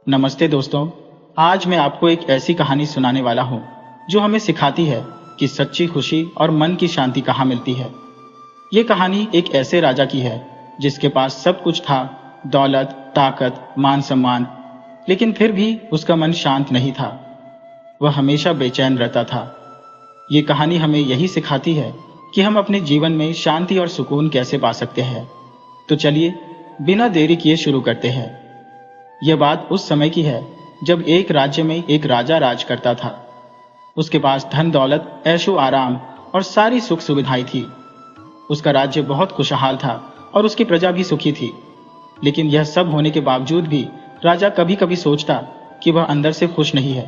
नमस्ते दोस्तों। आज मैं आपको एक ऐसी कहानी सुनाने वाला हूँ जो हमें सिखाती है कि सच्ची खुशी और मन की शांति कहाँ मिलती है। ये कहानी एक ऐसे राजा की है जिसके पास सब कुछ था, दौलत, ताकत, मान सम्मान, लेकिन फिर भी उसका मन शांत नहीं था। वह हमेशा बेचैन रहता था। ये कहानी हमें यही सिखाती है कि हम अपने जीवन में शांति और सुकून कैसे पा सकते हैं। तो चलिए बिना देरी किए शुरू करते हैं। यह बात उस समय की है जब एक राज्य में एक राजा राज करता था। उसके पास धन दौलत, ऐशो आराम और सारी सुख सुविधाएं थी। उसका राज्य बहुत खुशहाल था और उसकी प्रजा भी सुखी थी। लेकिन यह सब होने के बावजूद भी राजा कभी कभी सोचता कि वह अंदर से खुश नहीं है।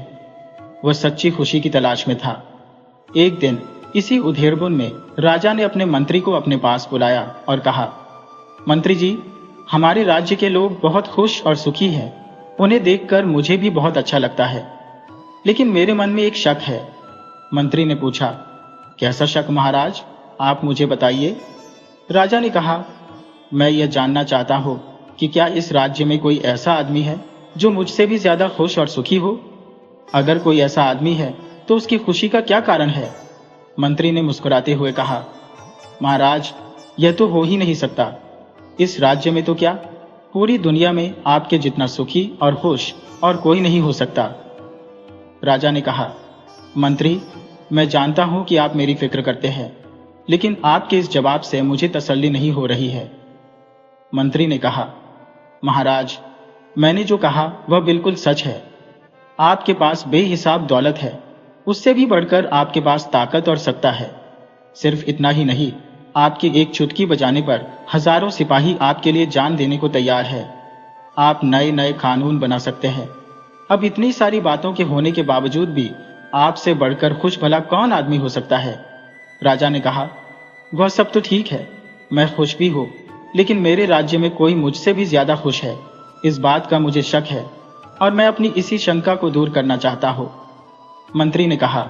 वह सच्ची खुशी की तलाश में था। एक दिन इसी उधेड़बुन में राजा ने अपने मंत्री को अपने पास बुलाया और कहा, मंत्री जी, हमारे राज्य के लोग बहुत खुश और सुखी हैं। उन्हें देखकर मुझे भी बहुत अच्छा लगता है, लेकिन मेरे मन में एक शक है। मंत्री ने पूछा, कैसा शक महाराज, आप मुझे बताइए। राजा ने कहा, मैं यह जानना चाहता हूँ कि क्या इस राज्य में कोई ऐसा आदमी है जो मुझसे भी ज्यादा खुश और सुखी हो। अगर कोई ऐसा आदमी है तो उसकी खुशी का क्या कारण है। मंत्री ने मुस्कुराते हुए कहा, महाराज, यह तो हो ही नहीं सकता। इस राज्य में तो क्या, पूरी दुनिया में आपके जितना सुखी और खुश और कोई नहीं हो सकता। राजा ने कहा, मंत्री, मैं जानता हूं कि आप मेरी फिक्र करते हैं, लेकिन आपके इस जवाब से मुझे तसल्ली नहीं हो रही है। मंत्री ने कहा, महाराज, मैंने जो कहा वह बिल्कुल सच है। आपके पास बेहिसाब दौलत है, उससे भी बढ़कर आपके पास ताकत और सत्ता है। सिर्फ इतना ही नहीं, आपकी एक चुटकी बजाने पर हजारों सिपाही आपके लिए जान देने को तैयार है। आप नए नए कानून बना सकते हैं। अब इतनी सारी बातों के होने के बावजूद भी आपसे बढ़कर खुश भला कौन आदमी हो सकता है। राजा ने कहा, वह सब तो ठीक है, मैं खुश भी हूं, लेकिन मेरे राज्य में कोई मुझसे भी ज्यादा खुश है। इस बात का मुझे शक है और मैं अपनी इसी शंका को दूर करना चाहता हूं। मंत्री ने कहा,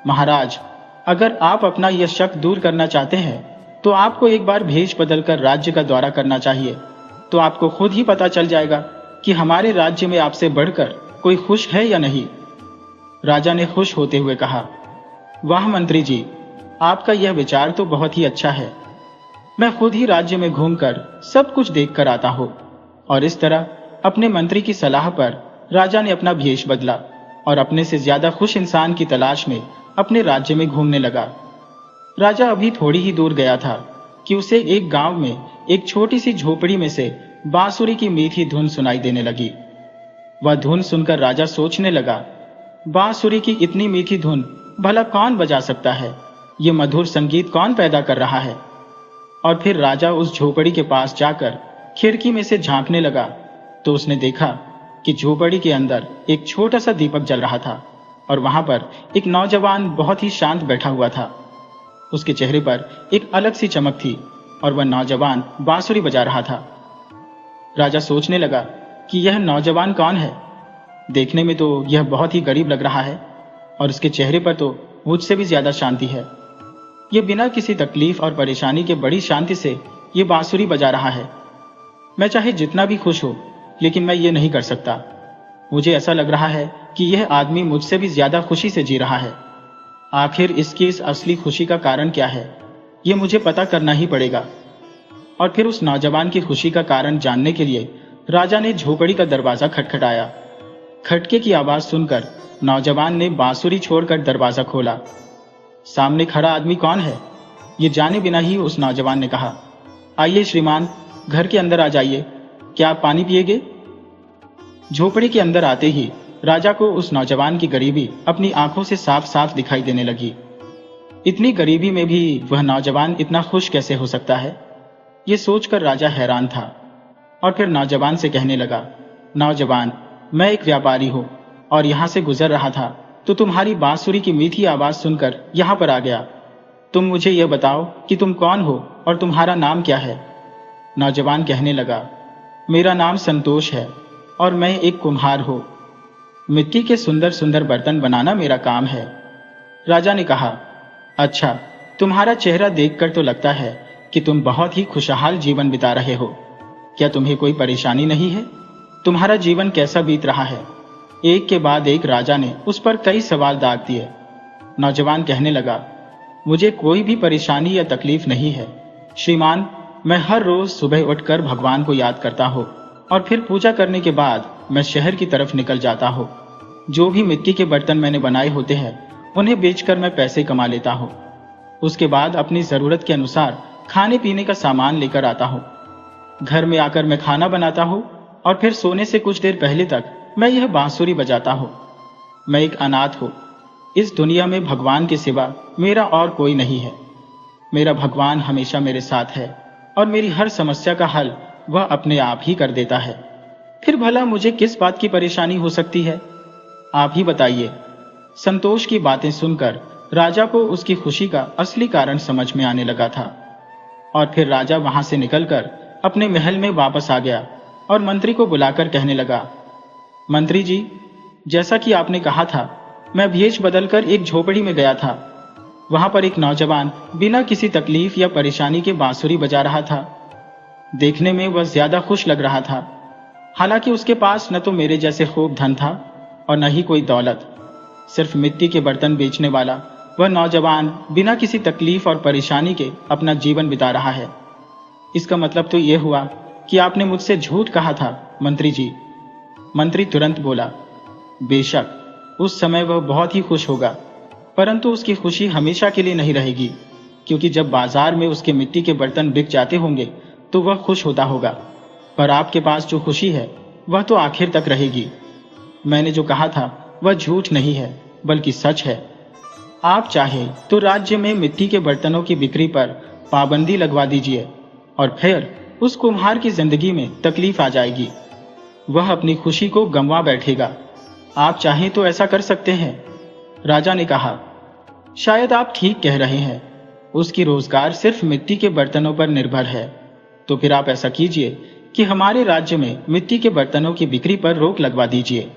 महाराज, अगर आप अपना यह शक दूर करना चाहते हैं तो आपको एक बार भेष बदलकर राज्य का दौरा करना चाहिए। तो आपको खुद ही पता चल जाएगा कि हमारे राज्य में आपसे बढ़कर कोई खुश है या नहीं। राजा ने खुश होते हुए कहा, वाह मंत्री जी, आपका यह विचार तो बहुत ही अच्छा है। मैं खुद ही राज्य में घूमकर सब कुछ देख कर आता हूं। और इस तरह अपने मंत्री की सलाह पर राजा ने अपना भेष बदला और अपने से ज्यादा खुश इंसान की तलाश में अपने राज्य में घूमने लगा। राजा अभी थोड़ी ही दूर गया था कि उसे एक गांव में एक छोटी सी झोपड़ी में से बांसुरी की मीठी धुन सुनाई देने लगी। वह धुन सुनकर राजा सोचने लगा, बांसुरी की इतनी मीठी धुन भला कौन बजा सकता है। ये मधुर संगीत कौन पैदा कर रहा है। और फिर राजा उस झोपड़ी के पास जाकर खिड़की में से झांकने लगा तो उसने देखा कि झोपड़ी के अंदर एक छोटा सा दीपक जल रहा था और वहां पर एक नौजवान बहुत ही शांत बैठा हुआ था। उसके चेहरे पर एक अलग सी चमक थी और वह नौजवान बांसुरी बजा रहा था। राजा सोचने लगा कि यह नौजवान कौन है। देखने में तो यह बहुत ही गरीब लग रहा है और उसके चेहरे पर तो मुझसे भी ज्यादा शांति है। यह बिना किसी तकलीफ और परेशानी के बड़ी शांति से ये बांसुरी बजा रहा है। मैं चाहे जितना भी खुश हो, लेकिन मैं ये नहीं कर सकता। मुझे ऐसा लग रहा है कि यह आदमी मुझसे भी ज्यादा खुशी से जी रहा है। आखिर इसकी इस असली खुशी का कारण क्या है, ये मुझे पता करना ही पड़ेगा। और फिर उस नौजवान की खुशी का कारण जानने के लिए राजा ने झोपड़ी का दरवाजा खटखटाया। खटके की आवाज सुनकर नौजवान ने बांसुरी छोड़कर दरवाजा खोला। सामने खड़ा आदमी कौन है, ये जाने बिना ही उस नौजवान ने कहा, आइए श्रीमान, घर के अंदर आ जाइए। क्या आप पानी पिएगे। झोपड़ी के अंदर आते ही राजा को उस नौजवान की गरीबी अपनी आंखों से साफ साफ दिखाई देने लगी। इतनी गरीबी में भी वह नौजवान इतना खुश कैसे हो सकता है, ये सोचकर राजा हैरान था। और फिर नौजवान से कहने लगा, नौजवान, मैं एक व्यापारी हूं और यहां से गुजर रहा था तो तुम्हारी बांसुरी की मीठी आवाज सुनकर यहां पर आ गया। तुम मुझे यह बताओ कि तुम कौन हो और तुम्हारा नाम क्या है। नौजवान कहने लगा, मेरा नाम संतोष है और मैं एक कुम्हार हूं। मिट्टी के सुंदर सुंदर बर्तन बनाना मेरा काम है। राजा ने कहा, अच्छा, तुम्हारा चेहरा देखकर तो लगता है कि तुम बहुत ही खुशहाल जीवन बिता रहे हो। क्या तुम्हें कोई परेशानी नहीं है। तुम्हारा जीवन कैसा बीत रहा है? एक के बाद एक राजा ने उस पर कई सवाल दाग दिए। नौजवान कहने लगा, मुझे कोई भी परेशानी या तकलीफ नहीं है श्रीमान। मैं हर रोज सुबह उठकर भगवान को याद करता हूँ और फिर पूजा करने के बाद मैं शहर की तरफ निकल जाता हूँ। जो भी मिट्टी के बर्तन मैंने बनाए होते हैं उन्हें बेचकर मैं पैसे कमा लेता हूँ। उसके बाद अपनी जरूरत के अनुसार खाने पीने का सामान लेकर आता हूँ। घर में आकर मैं खाना बनाता हूँ और फिर सोने से कुछ देर पहले तक मैं यह बांसुरी बजाता हूँ। मैं एक अनाथ हूँ। इस दुनिया में भगवान के सिवा मेरा और कोई नहीं है। मेरा भगवान हमेशा मेरे साथ है और मेरी हर समस्या का हल वह अपने आप ही कर देता है। फिर भला मुझे किस बात की परेशानी हो सकती है? आप ही बताइए। संतोष की बातें सुनकर राजा को उसकी खुशी का असली कारण समझ में आने लगा था। और फिर राजा वहां से निकलकर अपने महल में वापस आ गया और मंत्री को बुलाकर कहने लगा, मंत्री जी, जैसा कि आपने कहा था, मैं भेष बदलकर एक झोपड़ी में गया था। वहां पर एक नौजवान बिना किसी तकलीफ या परेशानी के बांसुरी बजा रहा था। देखने में वह ज्यादा खुश लग रहा था। हालांकि उसके पास न तो मेरे जैसे खूब धन था और न ही कोई दौलत। सिर्फ मिट्टी के बर्तन बेचने वाला वह नौजवान बिना किसी तकलीफ और परेशानी के अपना जीवन बिता रहा है। इसका मतलब तो यह हुआ कि आपने मुझसे झूठ कहा था मंत्री जी। मंत्री तुरंत बोला, बेशक उस समय वह बहुत ही खुश होगा, परंतु उसकी खुशी हमेशा के लिए नहीं रहेगी, क्योंकि जब बाजार में उसके मिट्टी के बर्तन बिक जाते होंगे तो वह खुश होता होगा। पर आपके पास जो खुशी है वह तो आखिर तक रहेगी। मैंने जो कहा था वह झूठ नहीं है बल्कि सच है। आप चाहे तो राज्य में मिट्टी के बर्तनों की बिक्री पर पाबंदी लगवा दीजिए और फिर उस कुम्हार की जिंदगी में तकलीफ आ जाएगी। वह अपनी खुशी को गंवा बैठेगा। आप चाहें तो ऐसा कर सकते हैं। राजा ने कहा, शायद आप ठीक कह रहे हैं। उसकी रोजगार सिर्फ मिट्टी के बर्तनों पर निर्भर है। तो फिर आप ऐसा कीजिए कि हमारे राज्य में मिट्टी के बर्तनों की बिक्री पर रोक लगवा दीजिए।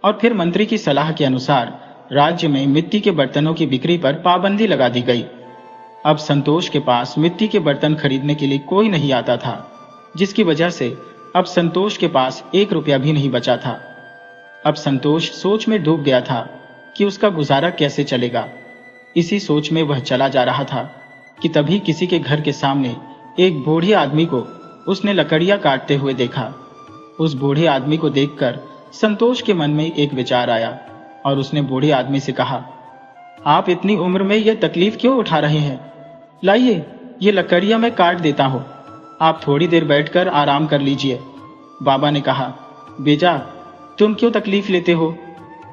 और फिर मंत्री की सलाह के अनुसार राज्य में मिट्टी के बर्तनों की बिक्री पर पाबंदी लगा दी गई। अब संतोष के पास मिट्टी के बर्तन खरीदने के लिए कोई नहीं आता था, जिसकी वजह से अब संतोष के पास 1 रुपया भी नहीं बचा था। अब संतोष सोच में डूब गया था कि उसका गुजारा कैसे चलेगा। इसी सोच में वह चला जा रहा था कि तभी किसी के घर के सामने एक बूढ़े आदमी को उसने लकड़ियां काटते हुए देखा। उस बूढ़े आदमी को देखकर संतोष के मन में एक विचार आया और उसने बूढ़े आदमी से कहा, आप इतनी उम्र में यह तकलीफ क्यों उठा रहे हैं? लाइए, ये लकड़ियां मैं काट देता हूं। आप थोड़ी देर बैठकर आराम कर लीजिए। बाबा ने कहा, बेजा, तुम क्यों तकलीफ लेते हो?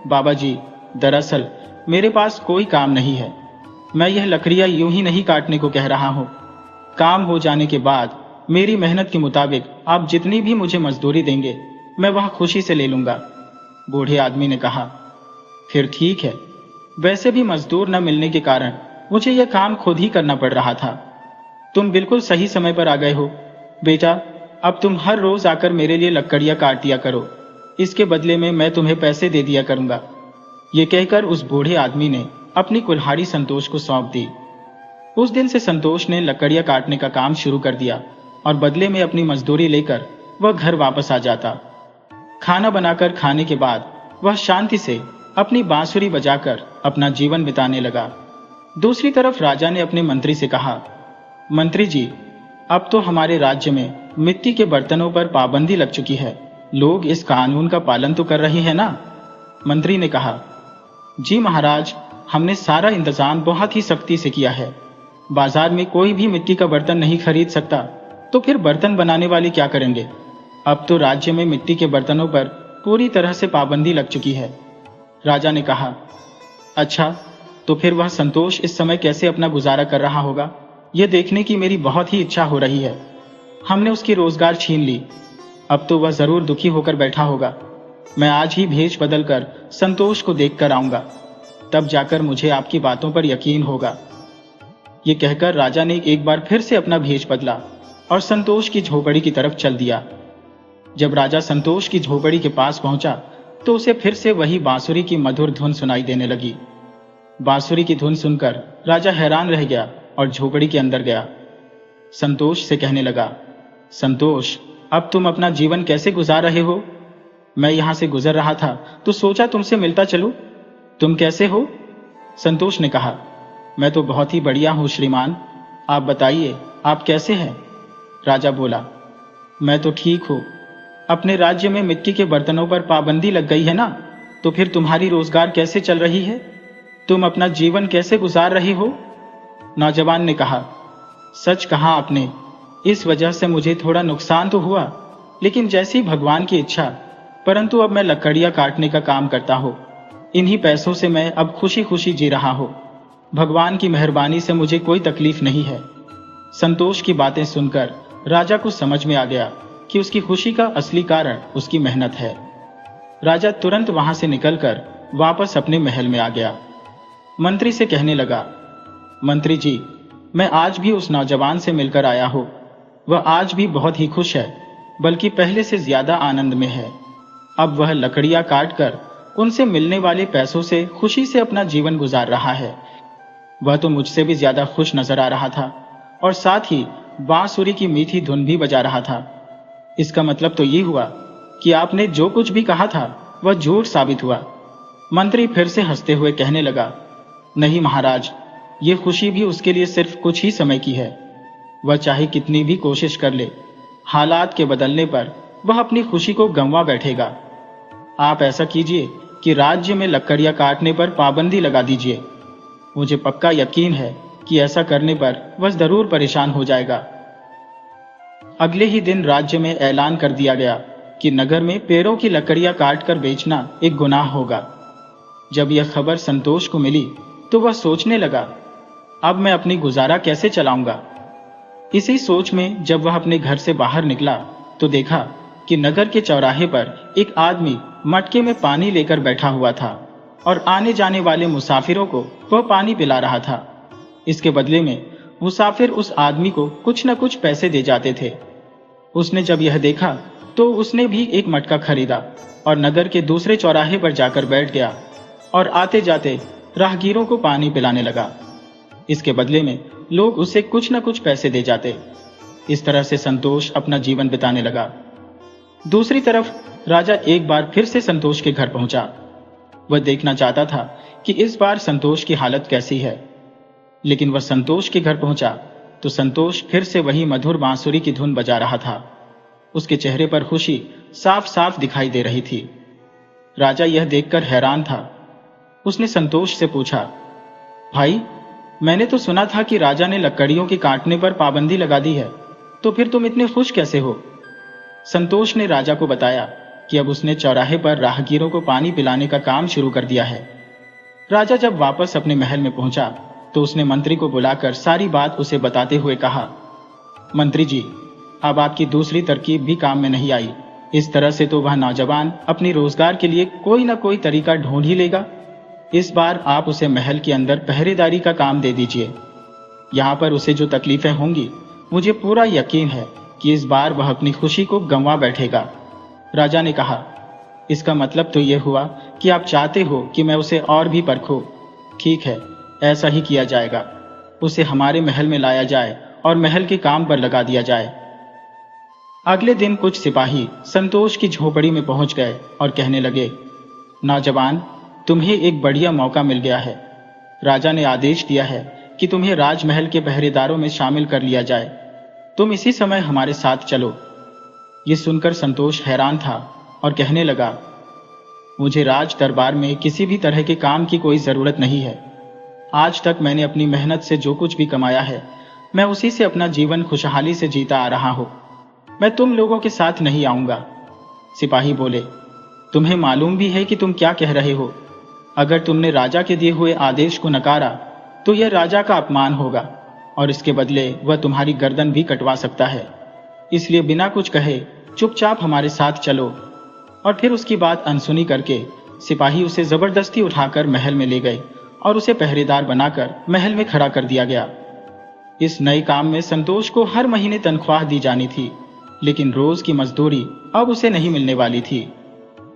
बाबा जी, दरअसल मेरे पास कोई काम नहीं है। मैं यह लकड़ियां यूं ही नहीं काटने को कह रहा हूं। काम हो जाने के बाद मेरी मेहनत के मुताबिक आप जितनी भी मुझे मजदूरी देंगे मैं वह खुशी से ले लूंगा। बूढ़े आदमी ने कहा, फिर ठीक है। वैसे भी मजदूर न मिलने के कारण मुझे यह काम खुद ही करना पड़ रहा था। तुम बिल्कुल सही समय पर आ गए हो। बेटा, अब तुम हर रोज आकर मेरे लिए लकड़ियां काट दिया करो। इसके बदले में मैं तुम्हें पैसे दे दिया करूंगा। ये कहकर उस बूढ़े आदमी ने अपनी कुल्हाड़ी संतोष को सौंप दी। उस दिन से संतोष ने लकड़ियां काटने का काम शुरू कर दिया और बदले में अपनी मजदूरी लेकर वह घर वापस आ जाता। खाना बनाकर खाने के बाद वह शांति से अपनी बांसुरी बजाकर अपना जीवन बिताने लगा। दूसरी तरफ राजा ने अपने मंत्री से कहा, मंत्री जी, अब तो हमारे राज्य में मिट्टी के बर्तनों पर पाबंदी लग चुकी है। लोग इस कानून का पालन तो कर रहे हैं ना? मंत्री ने कहा, जी महाराज, हमने सारा इंतजाम बहुत ही सख्ती से किया है। बाजार में कोई भी मिट्टी का बर्तन नहीं खरीद सकता, तो फिर बर्तन बनाने वाले क्या करेंगे? अब तो राज्य में मिट्टी के बर्तनों पर पूरी तरह से पाबंदी लग चुकी है। राजा ने कहा, अच्छा, तो फिर वह संतोष इस समय कैसे अपना गुजारा कर रहा होगा, यह देखने की मेरी बहुत ही इच्छा हो रही है। हमने उसकी रोजगार छीन ली। अब तो वह जरूर दुखी होकर बैठा होगा। मैं आज ही भेष बदलकर संतोष को देखकर आऊंगा, तब जाकर मुझे आपकी बातों पर यकीन होगा। ये कहकर राजा ने एक बार फिर से अपना भेष बदला और संतोष की झोपड़ी की तरफ चल दिया। जब राजा संतोष की झोपड़ी के पास पहुंचा तो उसे फिर से वही बांसुरी की मधुर धुन सुनाई देने लगी। बांसुरी की धुन सुनकर राजा हैरान रह गया और झोपड़ी के अंदर गया। संतोष से कहने लगा, संतोष, अब तुम अपना जीवन कैसे गुजार रहे हो? मैं यहाँ से गुजर रहा था तो सोचा तुमसे मिलता चलूं। तुम कैसे हो? संतोष ने कहा। मैं तो बहुत ही बढ़िया हूँ श्रीमान, आप बताइए आप कैसे हैं? राजा बोला। मैं तो ठीक हूँ। अपने राज्य में मिट्टी के बर्तनों पर पाबंदी लग गई है ना, तो फिर तुम्हारी रोजगार कैसे चल रही है? तुम अपना जीवन कैसे गुजार रही हो? नौजवान ने कहा। सच कहा आपने, इस वजह से मुझे थोड़ा नुकसान तो हुआ, लेकिन जैसी भगवान की इच्छा। परंतु अब मैं लकड़ियां काटने का काम करता हूँ। इन्हीं पैसों से मैं अब खुशी खुशी जी रहा हूँ। भगवान की मेहरबानी से मुझे कोई तकलीफ नहीं है। संतोष की बातें सुनकर राजा को समझ में आ गया कि उसकी खुशी का असली कारण उसकी मेहनत है। राजा तुरंत वहां से निकलकर वापस अपने महल में आ गया। मंत्री से कहने लगा, मंत्री जी, मैं आज भी उस नौजवान से मिलकर आया हूं। वह आज भी बहुत ही खुश है, बल्कि पहले से ज्यादा आनंद में है। अब वह लकड़ियां काटकर उनसे मिलने वाले पैसों से खुशी से अपना जीवन गुजार रहा है। वह तो मुझसे भी ज्यादा खुश नजर आ रहा था और साथ ही बांसुरी की मीठी धुन भी बजा रहा था। इसका मतलब तो ये हुआ कि आपने जो कुछ भी कहा था वह झूठ साबित हुआ। मंत्री फिर से हंसते हुए कहने लगा, नहीं महाराज, ये खुशी भी उसके लिए सिर्फ कुछ ही समय की है। वह चाहे कितनी भी कोशिश कर ले, हालात के बदलने पर वह अपनी खुशी को गंवा बैठेगा। आप ऐसा कीजिए कि राज्य में लकड़ियां काटने पर पाबंदी लगा दीजिए। मुझे पक्का यकीन है कि ऐसा करने पर वह जरूर परेशान हो जाएगा। अगले ही दिन राज्य में ऐलान कर दिया गया कि नगर में पेड़ों की लकड़ियां काटकर बेचना एक गुनाह होगा। जब यह खबर संतोष को मिली तो वह सोचने लगा, अब मैं अपनी गुजारा कैसे चलाऊंगा। इसी सोच में जब वह अपने घर से बाहर निकला तो देखा कि नगर के चौराहे पर एक आदमी मटके में पानी लेकर बैठा हुआ था और आने जाने वाले मुसाफिरों को वह पानी पिला रहा था। इसके बदले में मुसाफिर उस आदमी को कुछ न कुछ पैसे दे जाते थे। उसने जब यह देखा तो उसने भी एक मटका खरीदा और नगर के दूसरे चौराहे पर जाकर बैठ गया और आते जाते राहगीरों को पानी पिलाने लगा। इसके बदले में लोग उसे कुछ न कुछ पैसे दे जाते। इस तरह से संतोष अपना जीवन बिताने लगा। दूसरी तरफ राजा एक बार फिर से संतोष के घर पहुंचा। वह देखना चाहता था कि इस बार संतोष की हालत कैसी है। लेकिन वह संतोष के घर पहुंचा तो संतोष फिर से वही मधुर बांसुरी की धुन बजा रहा था। उसके चेहरे पर खुशी साफ साफ दिखाई दे रही थी। राजा यह देखकर हैरान था। उसने संतोष से पूछा, भाई, मैंने तो सुना था कि राजा ने लकड़ियों के काटने पर पाबंदी लगा दी है, तो फिर तुम इतने खुश कैसे हो? संतोष ने राजा को बताया कि अब उसने चौराहे पर राहगीरों को पानी पिलाने का काम शुरू कर दिया है। राजा जब वापस अपने महल में पहुंचा तो उसने मंत्री को बुलाकर सारी बात उसे बताते हुए कहा, मंत्री जी, अब आपकी दूसरी तरकीब भी काम में नहीं आई। इस तरह से तो वह नौजवान अपनी रोजगार के लिए कोई ना कोई तरीका ढूंढ ही लेगा। इस बार आप उसे महल के अंदर पहरेदारी का काम दे दीजिए। यहाँ पर उसे जो तकलीफें होंगी, मुझे पूरा यकीन है कि इस बार वह अपनी खुशी को गंवा बैठेगा। राजा ने कहा, इसका मतलब तो यह हुआ कि आप चाहते हो कि मैं उसे और भी परखूं। ठीक है, ऐसा ही किया जाएगा। उसे हमारे महल में लाया जाए और महल के काम पर लगा दिया जाए। अगले दिन कुछ सिपाही संतोष की झोपड़ी में पहुंच गए और कहने लगे, नौजवान, तुम्हें एक बढ़िया मौका मिल गया है। राजा ने आदेश दिया है कि तुम्हें राजमहल के पहरेदारों में शामिल कर लिया जाए। तुम इसी समय हमारे साथ चलो। ये सुनकर संतोष हैरान था और कहने लगा, मुझे राज दरबार में किसी भी तरह के काम की कोई जरूरत नहीं है। आज तक मैंने अपनी मेहनत से जो कुछ भी कमाया है, मैं उसी से अपना जीवन खुशहाली से जीता आ रहा हूं। मैं तुम लोगों के साथ नहीं आऊंगा। सिपाही बोले, तुम्हें मालूम भी है कि तुम क्या कह रहे हो? अगर तुमने राजा के दिए हुए आदेश को नकारा तो यह राजा का अपमान होगा और इसके बदले वह तुम्हारी गर्दन भी कटवा सकता है। इसलिए बिना कुछ कहे चुपचाप हमारे साथ चलो। और फिर उसकी बात अनसुनी करके सिपाही उसे जबरदस्ती उठाकर महल में ले गए और उसे पहरेदार बनाकर महल में खड़ा कर दिया गया। इस नए काम में संतोष को हर महीने तनख्वाह दी जानी थी, लेकिन रोज की मजदूरी अब उसे नहीं मिलने वाली थी।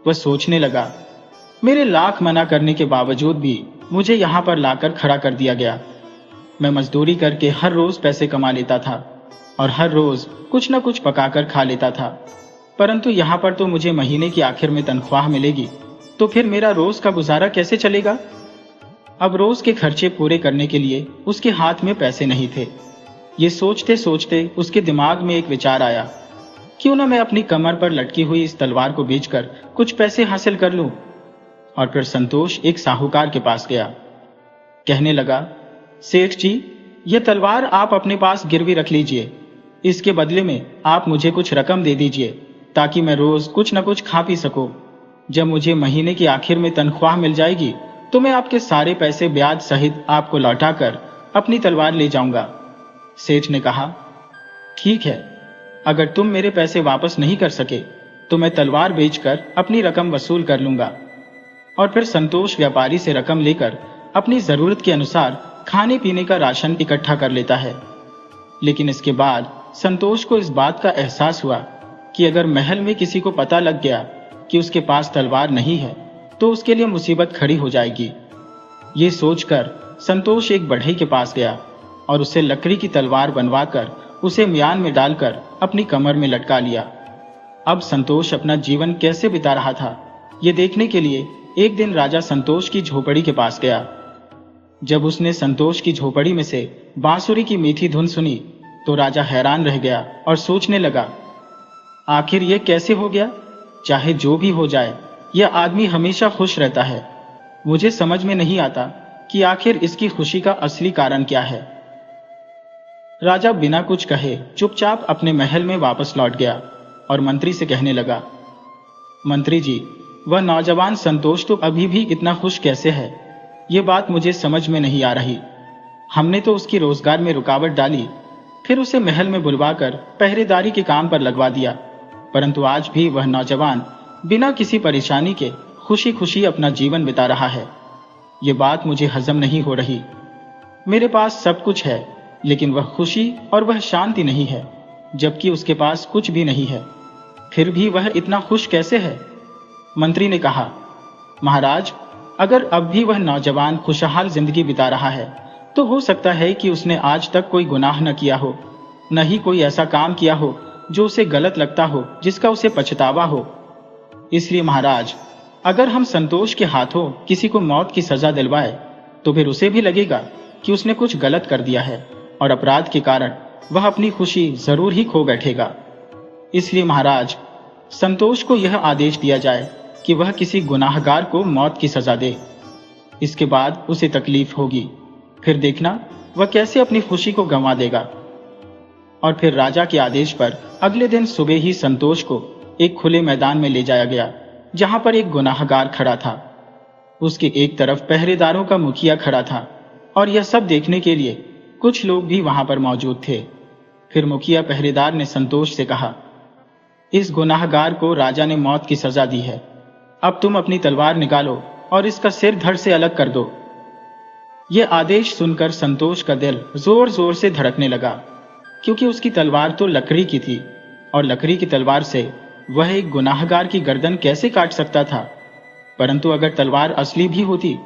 वह सोचने लगा, मेरे लाख मना करने के बावजूद भी मुझे यहाँ पर लाकर खड़ा कर दिया गया। मैं मजदूरी करके हर रोज पैसे कमा लेता था और हर रोज कुछ न कुछ पकाकर खा लेता था। परंतु यहाँ पर तो मुझे महीने की आखिर में तनख्वाह मिलेगी, तो फिर मेरा रोज का गुजारा कैसे चलेगा? अब रोज के खर्चे पूरे करने के लिए उसके हाथ में पैसे नहीं थे। ये सोचते सोचते उसके दिमाग में एक विचार आया, क्यों न मैं अपनी कमर पर लटकी हुई इस तलवार को बेचकर कुछ पैसे हासिल कर लूं। और फिर संतोष एक साहूकार के पास गया। कहने लगा, सेठ जी, यह तलवार आप अपने पास गिरवी रख लीजिए। इसके बदले में आप मुझे कुछ रकम दे दीजिए, ताकि मैं रोज कुछ न कुछ खा पी सकूं। जब मुझे महीने की आखिर में तनख्वाह मिल जाएगी, तो मैं आपके सारे पैसे ब्याज सहित आपको लौटाकर अपनी तलवार ले जाऊंगा। सेठ ने कहा, ठीक है, अगर तुम मेरे पैसे वापस नहीं कर सके तो मैं तलवार बेचकर अपनी रकम वसूल कर लूंगा। और फिर संतोष व्यापारी से रकम लेकर अपनी जरूरत के अनुसार खाने पीने का राशन इकट्ठा कर लेता है। लेकिन इसके बाद संतोष को इस बात का एहसास हुआ कि अगर महल में किसी को पता लग गया कि उसके पास तलवार नहीं है, तो उसके लिए मुसीबत खड़ी हो जाएगी। ये सोचकर संतोष एक बढ़ई के पास गया और उससे लकड़ी की तलवार बनवाकर उसे म्यान में डालकर अपनी कमर में लटका लिया। अब संतोष अपना जीवन कैसे बिता रहा था, ये देखने के लिए एक दिन राजा संतोष की झोपड़ी के पास गया। जब उसने संतोष की झोपड़ी में से बांसुरी की मीठी धुन सुनी, तो राजा हैरान रह गया और सोचने लगा, आखिर ये कैसे हो गया? चाहे जो भी हो जाए, यह आदमी हमेशा खुश रहता है। मुझे समझ में नहीं आता कि आखिर इसकी खुशी का असली कारण क्या है। राजा बिना कुछ कहे चुपचाप अपने महल में वापस लौट गया और मंत्री से कहने लगा, मंत्री जी, वह नौजवान संतोष तो अभी भी इतना खुश कैसे है? ये बात मुझे समझ में नहीं आ रही। हमने तो उसकी रोजगार में रुकावट डाली, फिर उसे महल में बुलवाकर पहरेदारी के काम पर लगवा दिया, परंतु आज भी वह नौजवान बिना किसी परेशानी के खुशी खुशी अपना जीवन बिता रहा है। ये बात मुझे हजम नहीं हो रही। मेरे पास सब कुछ है, लेकिन वह खुशी और वह शांति नहीं है, जबकि उसके पास कुछ भी नहीं है, फिर भी वह इतना खुश कैसे है? मंत्री ने कहा, महाराज, अगर अब भी वह नौजवान खुशहाल जिंदगी बिता रहा है, तो हो सकता है कि उसने आज तक कोई गुनाह न किया हो, न ही कोई ऐसा काम किया हो जो उसे गलत लगता हो, जिसका उसे पछतावा हो। इसलिए महाराज, अगर हम संतोष के हाथों किसी को मौत की सजा दिलवाए, तो फिर उसे भी लगेगा कि उसने कुछ गलत कर दिया है और अपराध के कारण वह अपनी खुशी जरूर ही खो बैठेगा। इसलिए महाराज, संतोष को यह आदेश दिया जाए कि वह किसी गुनाहगार को मौत की सजा दे। इसके बाद उसे तकलीफ होगी, फिर देखना वह कैसे अपनी खुशी को गंवा देगा। और फिर राजा के आदेश पर अगले दिन सुबह ही संतोष को एक खुले मैदान में ले जाया गया, जहां पर एक गुनाहगार खड़ा था। उसके एक तरफ पहरेदारों का मुखिया खड़ा था और यह सब देखने के लिए कुछ लोग भी वहां पर मौजूद थे। फिर मुखिया पहरेदार ने संतोष से कहा, इस गुनाहगार को राजा ने मौत की सजा दी है, अब तुम अपनी तलवार निकालो और इसका सिर धड़ से अलग कर दो। यह आदेश सुनकर संतोष का दिल जोर जोर से धड़कने लगा, क्योंकि उसकी तलवार तो लकड़ी की थी और लकड़ी की तलवार से वह एक गुनाहगार की गर्दन कैसे काट सकता था। परंतु अगर तलवार असली भी होती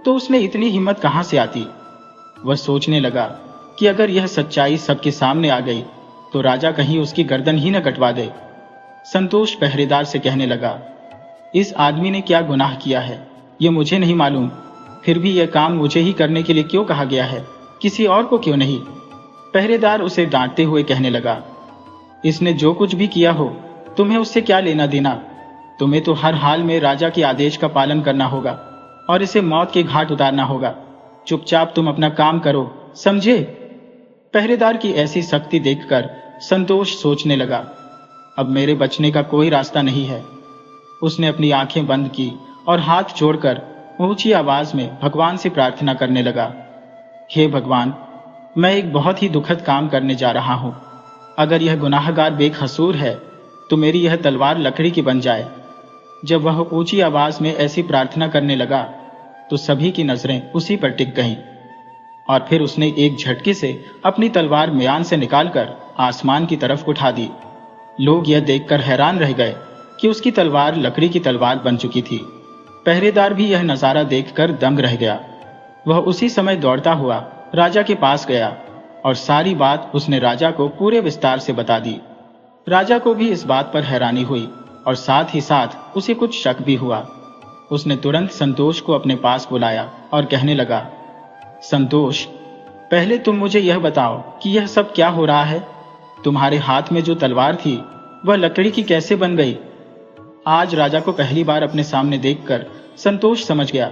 तो उसमें इतनी हिम्मत कहां से आती। वह सोचने लगा कि अगर यह सच्चाई सबके सामने आ गई तो राजा कहीं उसकी गर्दन ही न कटवा दे। संतोष पहरेदार से कहने लगा, इस आदमी ने क्या गुनाह किया है ये मुझे नहीं मालूम, फिर भी यह काम मुझे ही करने के लिए क्यों कहा गया है, किसी और को क्यों नहीं? पहरेदार उसे डांटते हुए कहने लगा, इसने जो कुछ भी किया हो तुम्हें उससे क्या लेना देना? तुम्हें तो हर हाल में राजा के आदेश का पालन करना होगा और इसे मौत के घाट उतारना होगा। चुपचाप तुम अपना काम करो, समझे? पहरेदार की ऐसी सख्ती देखकर संतोष सोचने लगा, अब मेरे बचने का कोई रास्ता नहीं है। उसने अपनी आंखें बंद की और हाथ जोड़कर ऊंची आवाज में भगवान से प्रार्थना करने लगा, हे भगवान, मैं एक बहुत ही दुखद काम करने जा रहा हूं। अगर यह गुनाहगार बेकसूर है तो मेरी यह तलवार लकड़ी की बन जाए। जब वह ऊंची आवाज में ऐसी प्रार्थना करने लगा तो सभी की नजरें उसी पर टिक गईं और फिर उसने एक झटके से अपनी तलवार म्यान से निकालकर आसमान की तरफ उठा दी। लोग यह देखकर हैरान रह गए कि उसकी तलवार लकड़ी की तलवार बन चुकी थी। पहरेदार भी यह नजारा देखकर दंग रह गया। वह उसी समय दौड़ता हुआ राजा के पास गया और सारी बात उसने राजा को पूरे विस्तार से बता दी। राजा को भी इस बात पर हैरानी हुई और साथ ही साथ उसे कुछ शक भी हुआ। उसने तुरंत संतोष को अपने पास बुलाया और कहने लगा, संतोष, पहले तुम मुझे यह बताओ कि यह सब क्या हो रहा है। तुम्हारे हाथ में जो तलवार थी वह लकड़ी की कैसे बन गई? आज राजा को पहली बार अपने सामने देखकर संतोष समझ गया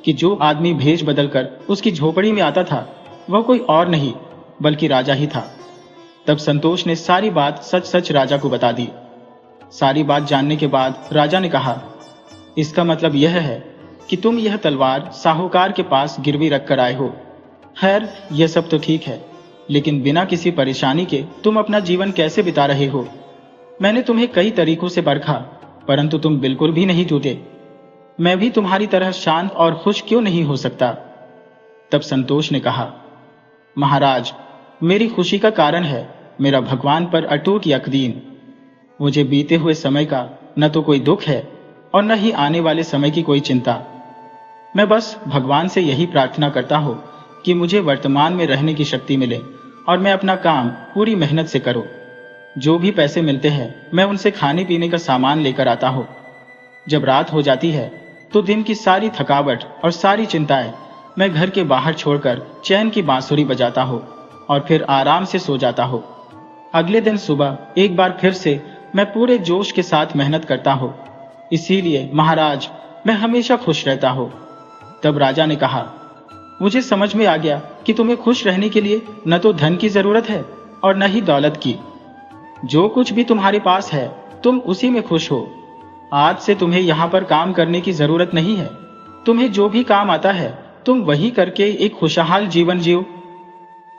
कि जो आदमी भेष बदलकर उसकी झोपड़ी में आता था वह कोई और नहीं बल्कि राजा ही था। तब संतोष ने सारी बात सच सच राजा को बता दी। सारी बात जानने के बाद राजा ने कहा, इसका मतलब यह है कि तुम यह तलवार साहूकार के पास गिरवी रखकर आए हो। खैर, यह सब तो ठीक है, लेकिन बिना किसी परेशानी के तुम अपना जीवन कैसे बिता रहे हो? मैंने तुम्हें कई तरीकों से परखा, परंतु तुम बिल्कुल भी नहीं टूटे। मैं भी तुम्हारी तरह शांत और खुश क्यों नहीं हो सकता? तब संतोष ने कहा, महाराज, मेरी खुशी का कारण है मेरा भगवान पर अटूट यकीन। मुझे बीते हुए समय का न तो कोई दुख है और न ही आने वाले समय की कोई चिंता। मैं बस भगवान से यही प्रार्थना करता हूँ कि मुझे वर्तमान में रहने की शक्ति मिले और मैं अपना काम पूरी मेहनत से करूँ। जो भी पैसे मिलते हैं मैं उनसे खाने पीने का सामान लेकर आता हूँ। जब रात हो जाती है तो दिन की सारी थकावट और सारी चिंताएं मैं घर के बाहर छोड़कर चैन की बांसुरी बजाता हूँ और फिर आराम से सो जाता हूँ। अगले दिन सुबह एक बार फिर से मैं पूरे जोश के साथ मेहनत करता हूँ। इसीलिए महाराज, मैं हमेशा खुश रहता हूँ। तब राजा ने कहा, मुझे समझ में आ गया कि तुम्हें खुश रहने के लिए न तो धन की जरूरत है और न ही दौलत की। जो कुछ भी तुम्हारे पास है तुम उसी में खुश हो। आज से तुम्हें यहाँ पर काम करने की जरूरत नहीं है। तुम्हें जो भी काम आता है तुम वही करके एक खुशहाल जीवन जियो।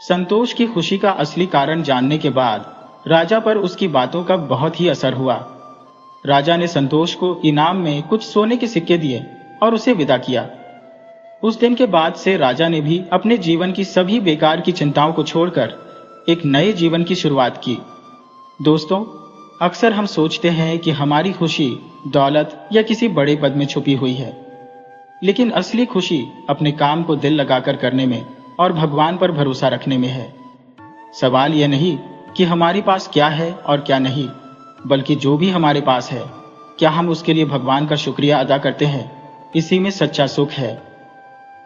संतोष की खुशी का असली कारण जानने के बाद राजा पर उसकी बातों का बहुत ही असर हुआ। राजा ने संतोष को इनाम में कुछ सोने के सिक्के दिए और उसे विदा किया। उस दिन के बाद से राजा ने भी अपने जीवन की सभी बेकार की चिंताओं को छोड़कर एक नए जीवन की शुरुआत की। दोस्तों, अक्सर हम सोचते हैं कि हमारी खुशी दौलत या किसी बड़े पद में छुपी हुई है, लेकिन असली खुशी अपने काम को दिल लगाकर करने में और भगवान पर भरोसा रखने में है। सवाल यह नहीं कि हमारे पास क्या है और क्या नहीं, बल्कि जो भी हमारे पास है क्या हम उसके लिए भगवान का शुक्रिया अदा करते हैं। इसी में सच्चा सुख है।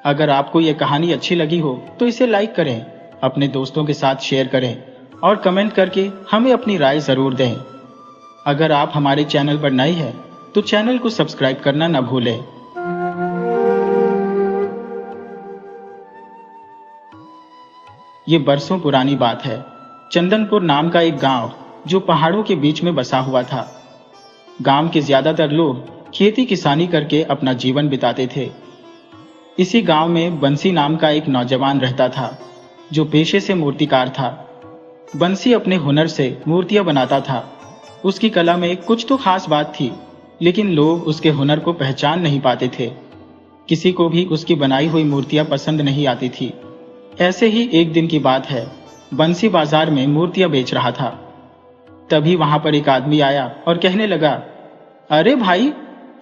अगर आपको यह कहानी अच्छी लगी हो तो इसे लाइक करें, अपने दोस्तों के साथ शेयर करें और कमेंट करके हमें अपनी राय जरूर दें। अगर आप हमारे चैनल पर नए हैं तो चैनल को सब्सक्राइब करना न भूलें। ये बरसों पुरानी बात है। चंदनपुर नाम का एक गांव जो पहाड़ों के बीच में बसा हुआ था। गांव के ज्यादातर लोग खेती किसानी करके अपना जीवन बिताते थे। इसी गांव में बंसी नाम का एक नौजवान रहता था जो पेशे से मूर्तिकार था। बंसी अपने हुनर से मूर्तियां बनाता था। उसकी कला में कुछ तो खास बात थी, लेकिन लोग उसके हुनर को पहचान नहीं पाते थे। किसी को भी उसकी बनाई हुई मूर्तियां पसंद नहीं आती थी। ऐसे ही एक दिन की बात है, बंसी बाजार में मूर्तियां बेच रहा था। तभी वहां पर एक आदमी आया और कहने लगा, अरे भाई,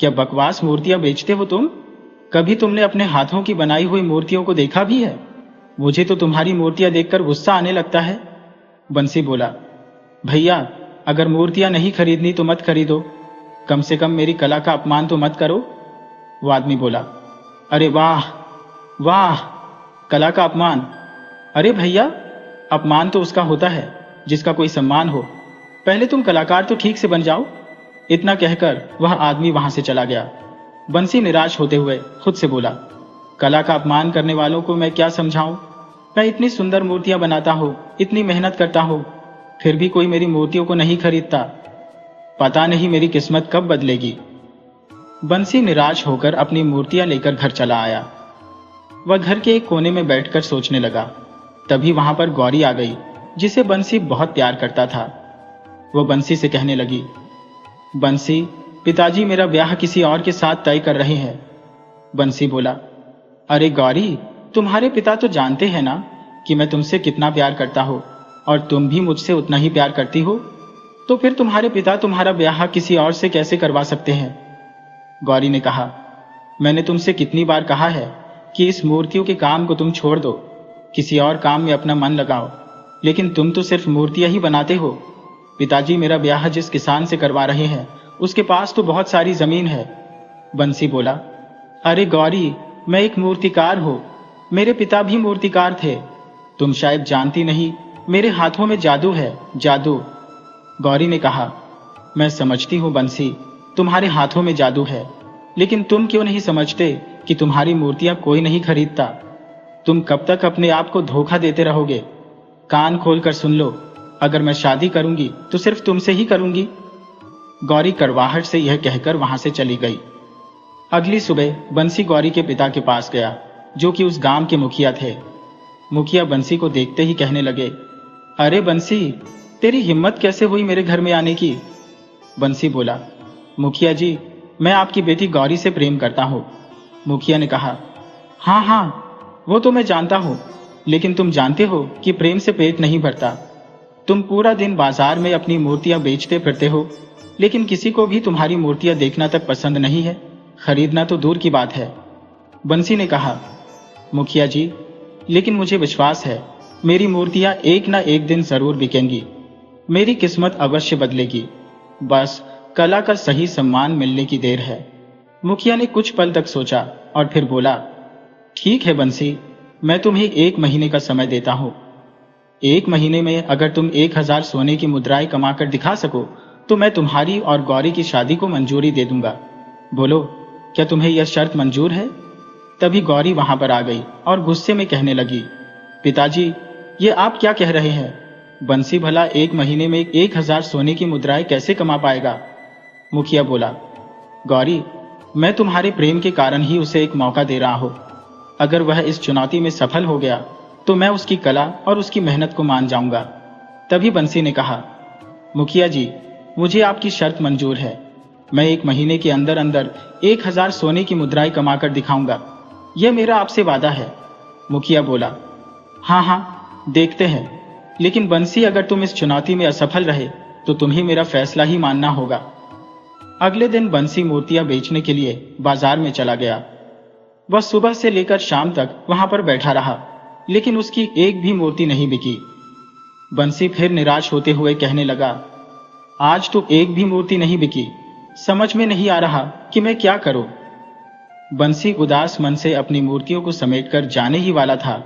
क्या बकवास मूर्तियां बेचते हो तुम? कभी तुमने अपने हाथों की बनाई हुई मूर्तियों को देखा भी है? मुझे तो तुम्हारी मूर्तियां देखकर गुस्सा आने लगता है। बंसी बोला, भैया, अगर मूर्तियां नहीं खरीदनी तो मत खरीदो, कम से कम मेरी कला का अपमान तो मत करो। वो आदमी बोला, अरे वाह वाह, कला का अपमान? अरे भैया, अपमान तो उसका होता है जिसका कोई सम्मान हो। पहले तुम कलाकार तो ठीक से बन जाओ। इतना कहकर वह आदमी वहां से चला गया। बंसी निराश होते हुए खुद से बोला, कला का अपमान करने वालों को मैं क्या समझाऊं? मैं इतनी सुंदर मूर्तियां बनाता हूं, इतनी मेहनत करता हूं, फिर भी कोई मेरी मूर्तियों को नहीं खरीदता। पता नहीं मेरी किस्मत कब बदलेगी। बंसी निराश होकर अपनी मूर्तियां लेकर घर चला आया। वह घर के एक कोने में बैठकर सोचने लगा। तभी वहां पर गौरी आ गई, जिसे बंसी बहुत प्यार करता था। वह बंसी से कहने लगी, बंसी, पिताजी मेरा ब्याह किसी और के साथ तय कर रहे हैं। बंसी बोला, अरे गौरी, तुम्हारे पिता तो जानते हैं ना कि मैं तुमसे कितना प्यार करता हूं और तुम भी मुझसे उतना ही प्यार करती हो, तो फिर तुम्हारे पिता तुम्हारा ब्याह किसी और से कैसे करवा सकते हैं? गौरी ने कहा, मैंने तुमसे कितनी बार कहा है कि इस मूर्तियों के काम को तुम छोड़ दो, किसी और काम में अपना मन लगाओ, लेकिन तुम तो सिर्फ मूर्तियां ही बनाते हो। पिताजी, मेरा ब्याह जिस किसान से करवा रहे हैं उसके पास तो बहुत सारी जमीन है। बंसी बोला, अरे गौरी, मैं एक मूर्तिकार हूं, मेरे पिता भी मूर्तिकार थे। तुम शायद जानती नहीं, मेरे हाथों में जादू है, जादू। गौरी ने कहा, मैं समझती हूं बंसी, तुम्हारे हाथों में जादू है, लेकिन तुम क्यों नहीं समझते कि तुम्हारी मूर्तियां कोई नहीं खरीदता। तुम कब तक अपने आप को धोखा देते रहोगे। कान खोलकर सुन लो, अगर मैं शादी करूंगी तो सिर्फ तुमसे ही करूंगी। गौरी कड़वाहट से यह कहकर वहां से चली गई। अगली सुबह बंसी गौरी के पिता के पास गया, जो कि उस गांव के मुखिया थे। मुखिया बंसी को देखते ही कहने लगे, अरे बंसी, तेरी हिम्मत कैसे हुई मेरे घर में आने की। बंसी बोला, मुखिया जी, मैं आपकी बेटी गौरी से प्रेम करता हूं। मुखिया ने कहा, हाँ हाँ, वो तो मैं जानता हूं, लेकिन तुम जानते हो कि प्रेम से पेट नहीं भरता। तुम पूरा दिन बाजार में अपनी मूर्तियां बेचते फिरते हो, लेकिन किसी को भी तुम्हारी मूर्तियां देखना तक पसंद नहीं है, खरीदना तो दूर की बात है। बंसी ने कहा, मुखिया जी, लेकिन मुझे विश्वास है मेरी मूर्तियां एक ना एक दिन जरूर बिकेंगी। मेरी किस्मत अवश्य बदलेगी, बस कला का सही सम्मान मिलने की देर है। मुखिया ने कुछ पल तक सोचा और फिर बोला, ठीक है बंसी, मैं तुम्हें 1 महीने का समय देता हूं। 1 महीने में अगर तुम 1000 सोने की मुद्राएं कमाकर दिखा सको तो मैं तुम्हारी और गौरी की शादी को मंजूरी दे दूंगा। बोलो, क्या तुम्हें यह शर्त मंजूर है। तभी गौरी वहां पर आ गई और गुस्से में कहने लगी, पिताजी, ये आप क्या कह रहे हैं। बंसी भला 1 महीने में 1000 सोने की मुद्राएं कैसे कमा पाएगा। मुखिया बोला, गौरी, मैं तुम्हारे प्रेम के कारण ही उसे एक मौका दे रहा हूं। अगर वह इस चुनौती में सफल हो गया तो मैं उसकी कला और उसकी मेहनत को मान जाऊंगा। तभी बंसी ने कहा, मुखिया जी, मुझे आपकी शर्त मंजूर है। मैं 1 महीने के अंदर अंदर 1000 सोने की मुद्राएं कमाकर दिखाऊंगा, यह मेरा आपसे वादा है। मुखिया बोला, हाँ हाँ, देखते हैं, लेकिन बंसी, अगर तुम इस चुनौती में असफल रहे तो तुम्हें मेरा फैसला ही मानना होगा। अगले दिन बंसी मूर्तियां बेचने के लिए बाजार में चला गया। वह सुबह से लेकर शाम तक वहां पर बैठा रहा, लेकिन उसकी एक भी मूर्ति नहीं बिकी। बंसी फिर निराश होते हुए कहने लगा, आज तो एक भी मूर्ति नहीं बिकी, समझ में नहीं आ रहा कि मैं क्या करूं। बंसी उदास मन से अपनी मूर्तियों को समेटकर जाने ही वाला था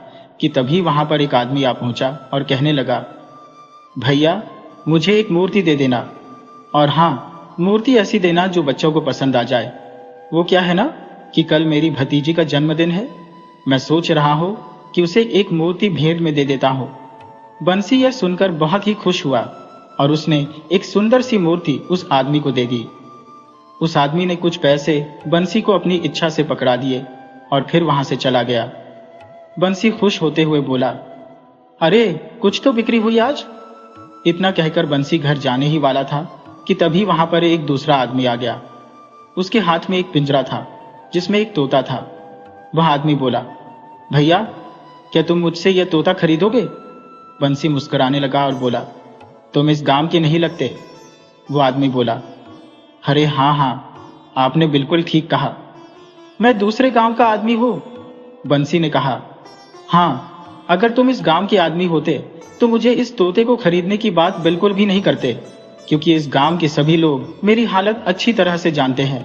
कि तभी वहां पर एक आदमी आ पहुंचा और कहने लगा, भैया, मुझे एक मूर्ति दे देना, और हाँ, मूर्ति ऐसी देना जो बच्चों को पसंद आ जाए। वो क्या है ना कि कल मेरी भतीजी का जन्मदिन है, मैं सोच रहा हूं कि उसे एक मूर्ति भेंट में दे देता हूं। बंसी यह सुनकर बहुत ही खुश हुआ और उसने एक सुंदर सी मूर्ति उस आदमी को दे दी। उस आदमी ने कुछ पैसे बंसी को अपनी इच्छा से पकड़ा दिए और फिर वहां से चला गया। बंसी खुश होते हुए बोला, अरे, कुछ तो बिक्री हुई आज। इतना कहकर बंसी घर जाने ही वाला था कि तभी वहां पर एक दूसरा आदमी आ गया। उसके हाथ में एक पिंजरा था जिसमें एक तोता था। वह आदमी बोला, भैया, क्या तुम मुझसे यह तोता खरीदोगे। बंसी मुस्कुराने लगा और बोला, तुम इस गांव के नहीं लगते। वो आदमी बोला, अरे हाँ हाँ, आपने बिल्कुल ठीक कहा, मैं दूसरे गांव का आदमी हूं। बंसी ने कहा, हाँ, अगर तुम इस गांव के आदमी होते तो मुझे इस तोते को खरीदने की बात बिल्कुल भी नहीं करते, क्योंकि इस गांव के सभी लोग मेरी हालत अच्छी तरह से जानते हैं।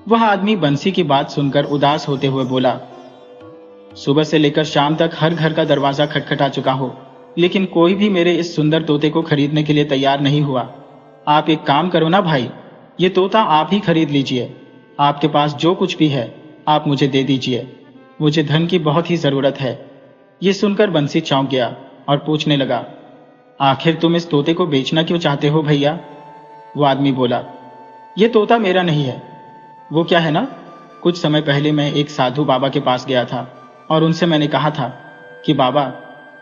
वह आदमी बंसी की बात सुनकर उदास होते हुए बोला, सुबह से लेकर शाम तक हर घर का दरवाजा खटखटा चुका हो, लेकिन कोई भी मेरे इस सुंदर तोते को खरीदने के लिए तैयार नहीं हुआ। आप एक काम करो ना भाई, ये तोता आप ही खरीद लीजिए। आपके पास जो कुछ भी है आप मुझे दे दीजिए, मुझे धन की बहुत ही जरूरत है। ये सुनकर बंसी चौंक गया और पूछने लगा, आखिर तुम इस तोते को बेचना क्यों चाहते हो भैया। वो आदमी बोला, ये तोता मेरा नहीं है। वो क्या है ना, कुछ समय पहले मैं एक साधु बाबा के पास गया था और उनसे मैंने कहा था कि बाबा,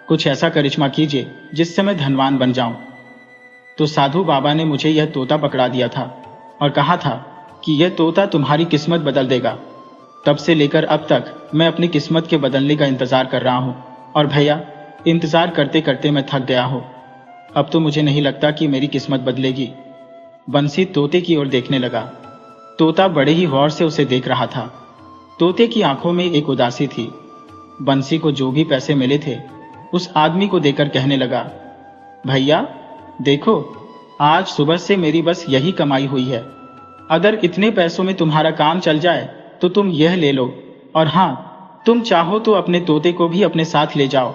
कुछ ऐसा करिश्मा कीजिए जिससे मैं धनवान बन जाऊं। तो साधु बाबा ने मुझे यह तोता पकड़ा दिया था और कहा था कि यह तोता तुम्हारी किस्मत बदल देगा। तब से लेकर अब तक मैं अपनी किस्मत के बदलने का इंतजार कर रहा हूं, और भैया, इंतजार करते करते मैं थक गया हूं। अब तो मुझे नहीं लगता कि मेरी किस्मत बदलेगी। बंसी तोते की ओर देखने लगा। तोता बड़े ही गौर से उसे देख रहा था। तोते की आंखों में एक उदासी थी। बंसी को जो भी पैसे मिले थे उस आदमी को देकर कहने लगा, भैया, देखो, आज सुबह से मेरी बस यही कमाई हुई है। अगर इतने पैसों में तुम्हारा काम चल जाए तो तुम यह ले लो, और हाँ, तुम चाहो तो अपने तोते को भी अपने साथ ले जाओ।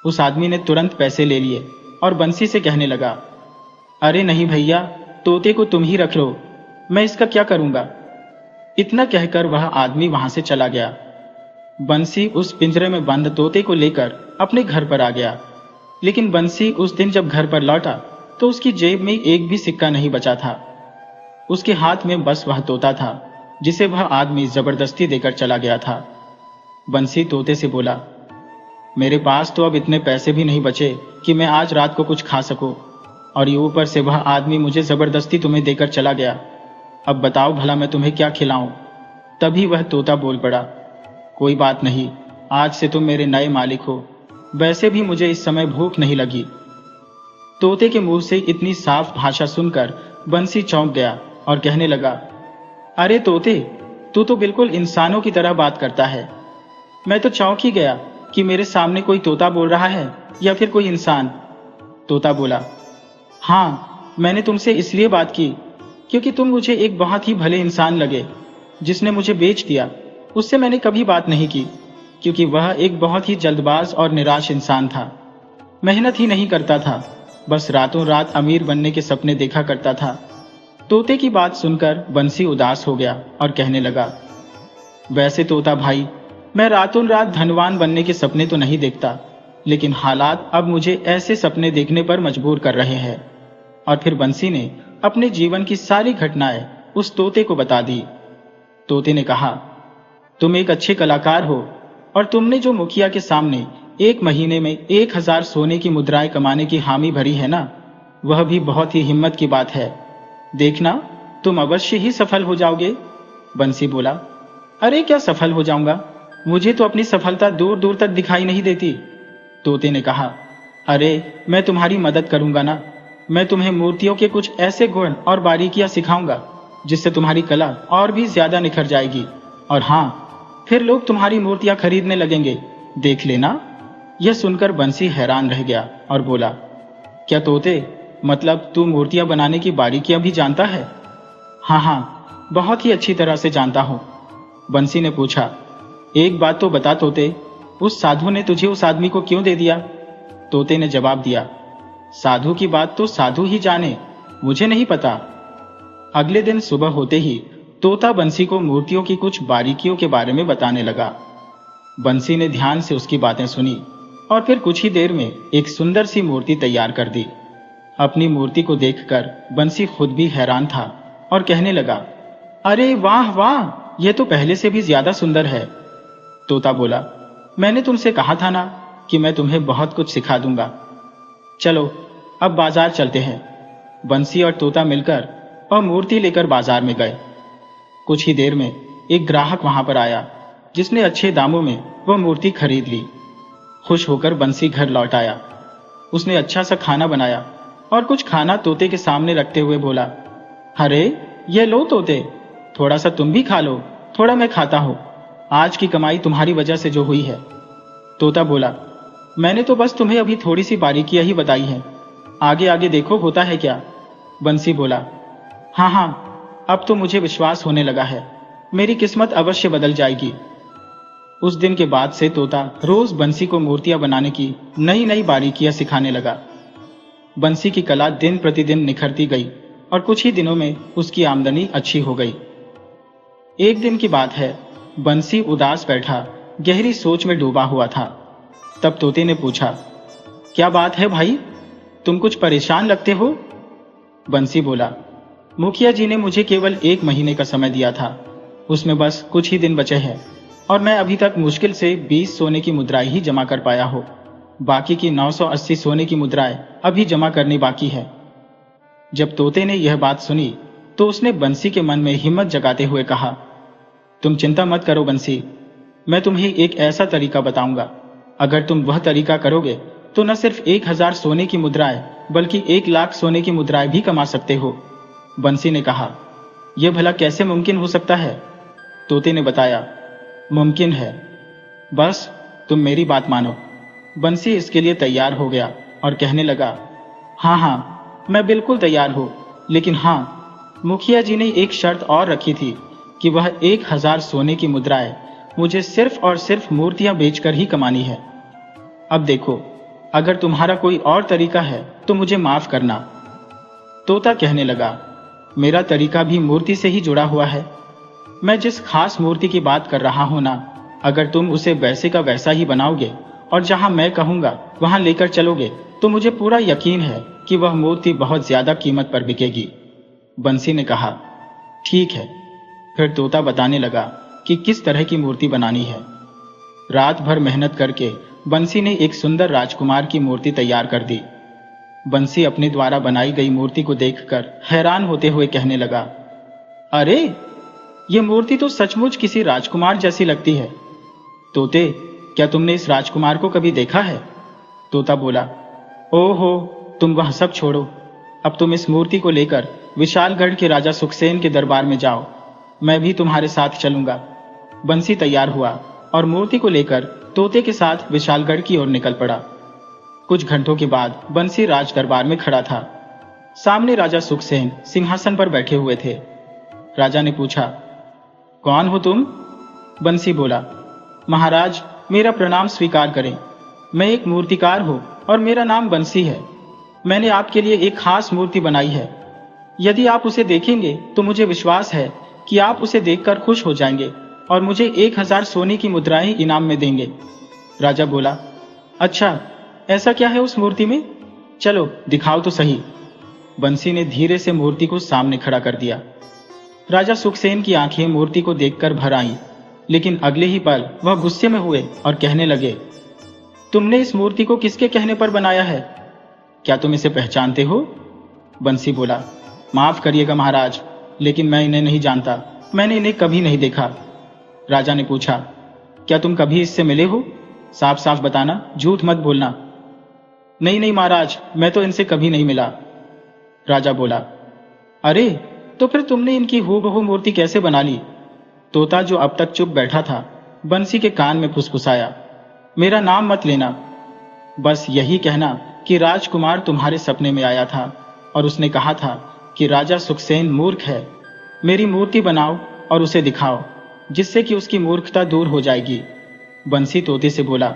उस आदमी ने तुरंत पैसे ले लिए और बंसी से कहने लगा, अरे नहीं भैया, तोते को तुम ही रख लो, मैं इसका क्या करूंगा। इतना कहकर वह आदमी वहां से चला गया। बंसी उस पिंजरे में बंद तोते को लेकर अपने घर पर आ गया, लेकिन बंसी उस दिन जब घर पर लौटा तो उसकी जेब में एक भी सिक्का नहीं बचा था। उसके हाथ में बस वह तोता था जिसे वह आदमी जबरदस्ती देकर चला गया था। बंसी तोते से बोला, मेरे पास तो अब इतने पैसे भी नहीं बचे कि मैं आज रात को कुछ खा सकूं, और ये ऊपर से वह आदमी मुझे जबरदस्ती तुम्हें देकर चला गया। अब बताओ भला मैं तुम्हें क्या खिलाऊं। तभी वह तोता बोल पड़ा, कोई बात नहीं, आज से तुम मेरे नए मालिक हो, वैसे भी मुझे इस समय भूख नहीं लगी। तोते के मुंह से इतनी साफ भाषा सुनकर बंसी चौंक गया और कहने लगा, अरे तोते, तू तो बिल्कुल इंसानों की तरह बात करता है। मैं तो चौंक ही गया कि मेरे सामने कोई तोता बोल रहा है या फिर कोई इंसान। तोता बोला, हाँ, मैंने तुमसे इसलिए बात की क्योंकि तुम मुझे एक बहुत ही भले इंसान लगे। जिसने मुझे बेच दिया उससे मैंने कभी बात नहीं की, क्योंकि वह एक बहुत ही जल्दबाज और निराश इंसान था। मेहनत ही नहीं करता था, बस रातों रात अमीर बनने के सपने देखा करता था। तोते की बात सुनकर बंसी उदास हो गया और कहने लगा, वैसे तोता भाई, मैं रातों रात धनवान बनने के सपने तो नहीं देखता, लेकिन हालात अब मुझे ऐसे सपने देखने पर मजबूर कर रहे हैं। और फिर बंसी ने अपने जीवन की सारी घटनाएं उस तोते को बता दी। तोते ने कहा, तुम एक अच्छे कलाकार हो, और तुमने जो मुखिया के सामने 1 महीने में 1000 सोने की मुद्राएं कमाने की हामी भरी है ना, वह भी बहुत ही हिम्मत की बात है। देखना, तुम अवश्य ही सफल हो जाओगे। बंसी बोला, अरे क्या सफल हो जाऊंगा, मुझे तो अपनी सफलता दूर दूर तक दिखाई नहीं देती। तोते ने कहा, अरे मैं तुम्हारी मदद करूंगा ना, मैं तुम्हें मूर्तियों के कुछ ऐसे गुण और बारीकियां सिखाऊंगा जिससे तुम्हारी कला और भी ज्यादा निखर जाएगी, और हाँ, फिर लोग तुम्हारी मूर्तियां खरीदने लगेंगे, देख लेना। यह सुनकर बंसी हैरान रह गया और बोला, क्या तोते, मतलब तू मूर्तियां बनाने की बारीकियां भी जानता है? हाँ हाँ, बहुत ही अच्छी तरह से जानता हूं। बंसी ने पूछा, एक बात तो बता तोते, उस साधु ने तुझे उस आदमी को क्यों दे दिया? तोते ने जवाब दिया, साधु की बात तो साधु ही जाने, मुझे नहीं पता। अगले दिन सुबह होते ही तोता बंसी को मूर्तियों की कुछ बारीकियों के बारे में बताने लगा। बंसी ने ध्यान से उसकी बातें सुनी और फिर कुछ ही देर में एक सुंदर सी मूर्ति तैयार कर दी। अपनी मूर्ति को देखकर बंसी खुद भी हैरान था और कहने लगा, अरे वाह वाह, यह तो पहले से भी ज्यादा सुंदर है। तोता बोला, मैंने तुमसे कहा था ना कि मैं तुम्हें बहुत कुछ सिखा दूंगा। चलो अब बाजार चलते हैं। बंसी और तोता मिलकर वह मूर्ति लेकर बाजार में गए। कुछ ही देर में एक ग्राहक वहां पर आया जिसने अच्छे दामों में वह मूर्ति खरीद ली। खुश होकर बंसी घर लौट आया। उसने अच्छा सा खाना बनाया और कुछ खाना तोते के सामने रखते हुए बोला, अरे ये लो तोते, थोड़ा सा तुम भी खा लो, थोड़ा मैं खाता हूं। आज की कमाई तुम्हारी वजह से जो हुई है। तोता बोला, मैंने तो बस तुम्हें अभी थोड़ी सी बारीकियां ही बताई हैं, आगे आगे देखो होता है क्या। बंसी बोला, हाँ हाँ, अब तो मुझे विश्वास होने लगा है, मेरी किस्मत अवश्य बदल जाएगी। उस दिन के बाद से तोता रोज बंसी को मूर्तियां बनाने की नई नई बारीकियां सिखाने लगा। बंसी की कला दिन प्रतिदिन निखरती गई और कुछ ही दिनों में उसकी आमदनी अच्छी हो गई। एक दिन की बात है, बंसी उदास बैठा गहरी सोच में डूबा हुआ था। तब तोते ने पूछा, क्या बात है भाई, तुम कुछ परेशान लगते हो? बंसी बोला, मुखिया जी ने मुझे केवल 1 महीने का समय दिया था, उसमें बस कुछ ही दिन बचे हैं और मैं अभी तक मुश्किल से 20 सोने की मुद्राएं ही जमा कर पाया हो। बाकी की 980 सोने की मुद्राएं अभी जमा करनी बाकी है। जब तोते ने यह बात सुनी तो उसने बंसी के मन में हिम्मत जगाते हुए कहा, तुम चिंता मत करो बंसी, मैं तुम्हें एक ऐसा तरीका बताऊंगा। अगर तुम वह तरीका करोगे तो न सिर्फ 1000 सोने की मुद्राएं बल्कि 1 लाख सोने की मुद्राएं भी कमा सकते हो। बंसी ने कहा, यह भला कैसे मुमकिन हो सकता है? तोते ने बताया, मुमकिन है, बस तुम मेरी बात मानो। बंसी इसके लिए तैयार हो गया और कहने लगा, हाँ हाँ, मैं बिल्कुल तैयार हूँ, लेकिन हाँ, मुखिया जी ने एक शर्त और रखी थी कि वह 1000 सोने की मुद्राएं मुझे सिर्फ और सिर्फ मूर्तियां बेचकर ही कमानी है। अब देखो, अगर तुम्हारा कोई और तरीका है तो मुझे माफ करना। तोता कहने लगा, मेरा तरीका भी मूर्ति से ही जुड़ा हुआ है। मैं जिस खास मूर्ति की बात कर रहा हूं ना, अगर तुम उसे वैसे का वैसा ही बनाओगे और जहां मैं कहूंगा वहां लेकर चलोगे तो मुझे पूरा यकीन है कि वह मूर्ति बहुत ज्यादा कीमत पर बिकेगी। बंसी ने कहा, ठीक है। फिर तोता बताने लगा कि किस तरह की मूर्ति बनानी है। रात भर मेहनत करके बंसी ने एक सुंदर राजकुमार की मूर्ति तैयार कर दी। बंसी अपने द्वारा बनाई गई मूर्ति को देखकर हैरान होते हुए कहने लगा, अरे, यह मूर्ति तो सचमुच किसी राजकुमार जैसी लगती है। तोते, क्या तुमने इस राजकुमार को कभी देखा है? तोता बोला, ओहो, तुम वह सब छोड़ो। अब तुम इस मूर्ति को लेकर विशालगढ़ के राजा सुखसेन के दरबार में जाओ। मैं भी तुम्हारे साथ चलूंगा। बंसी तैयार हुआ और मूर्ति को लेकर तोते के साथ विशालगढ़ की ओर निकल पड़ा। कुछ घंटों के बाद बंसी राज दरबार में खड़ा था। सामने राजा सुखसेन सिंहासन पर बैठे हुए थे। राजा ने पूछा, कौन हो तुम? बंसी बोला, महाराज, मेरा प्रणाम स्वीकार करें। मैं एक मूर्तिकार हूं और मेरा नाम बंसी है। मैंने आपके लिए एक खास मूर्ति बनाई है। यदि आप उसे देखेंगे तो मुझे विश्वास है कि आप उसे देखकर खुश हो जाएंगे और मुझे 1000 सोने की मुद्राएं इनाम में देंगे। राजा बोला, अच्छा, ऐसा क्या है उस मूर्ति में? चलो दिखाओ तो सही। बंसी ने धीरे से मूर्ति को सामने खड़ा कर दिया। राजा सुखसेन की आंखें मूर्ति को देखकर भर आईं, लेकिन अगले ही पल वह गुस्से में हुए और कहने लगे, तुमने इस मूर्ति को किसके कहने पर बनाया है? क्या तुम इसे पहचानते हो? बंसी बोला, माफ करिएगा महाराज, लेकिन मैं इन्हें नहीं जानता। मैंने इन्हें कभी नहीं देखा। राजा ने पूछा, क्या तुम कभी इससे मिले हो? साफ साफ बताना, झूठ मत बोलना। नहीं नहीं महाराज, मैं तो इनसे कभी नहीं मिला। राजा बोला, अरे, तो फिर तुमने इनकी हूबहू मूर्ति कैसे बना ली? तोता, जो अब तक चुप बैठा था, बंसी के कान में फुसफुसाया, मेरा नाम मत लेना। बस यही कहना कि राजकुमार तुम्हारे सपने में आया था और उसने कहा था कि राजा सुखसेन मूर्ख है। मेरी मूर्ति बनाओ और उसे दिखाओ, जिससे कि उसकी मूर्खता दूर हो जाएगी। बंसी तोते से बोला,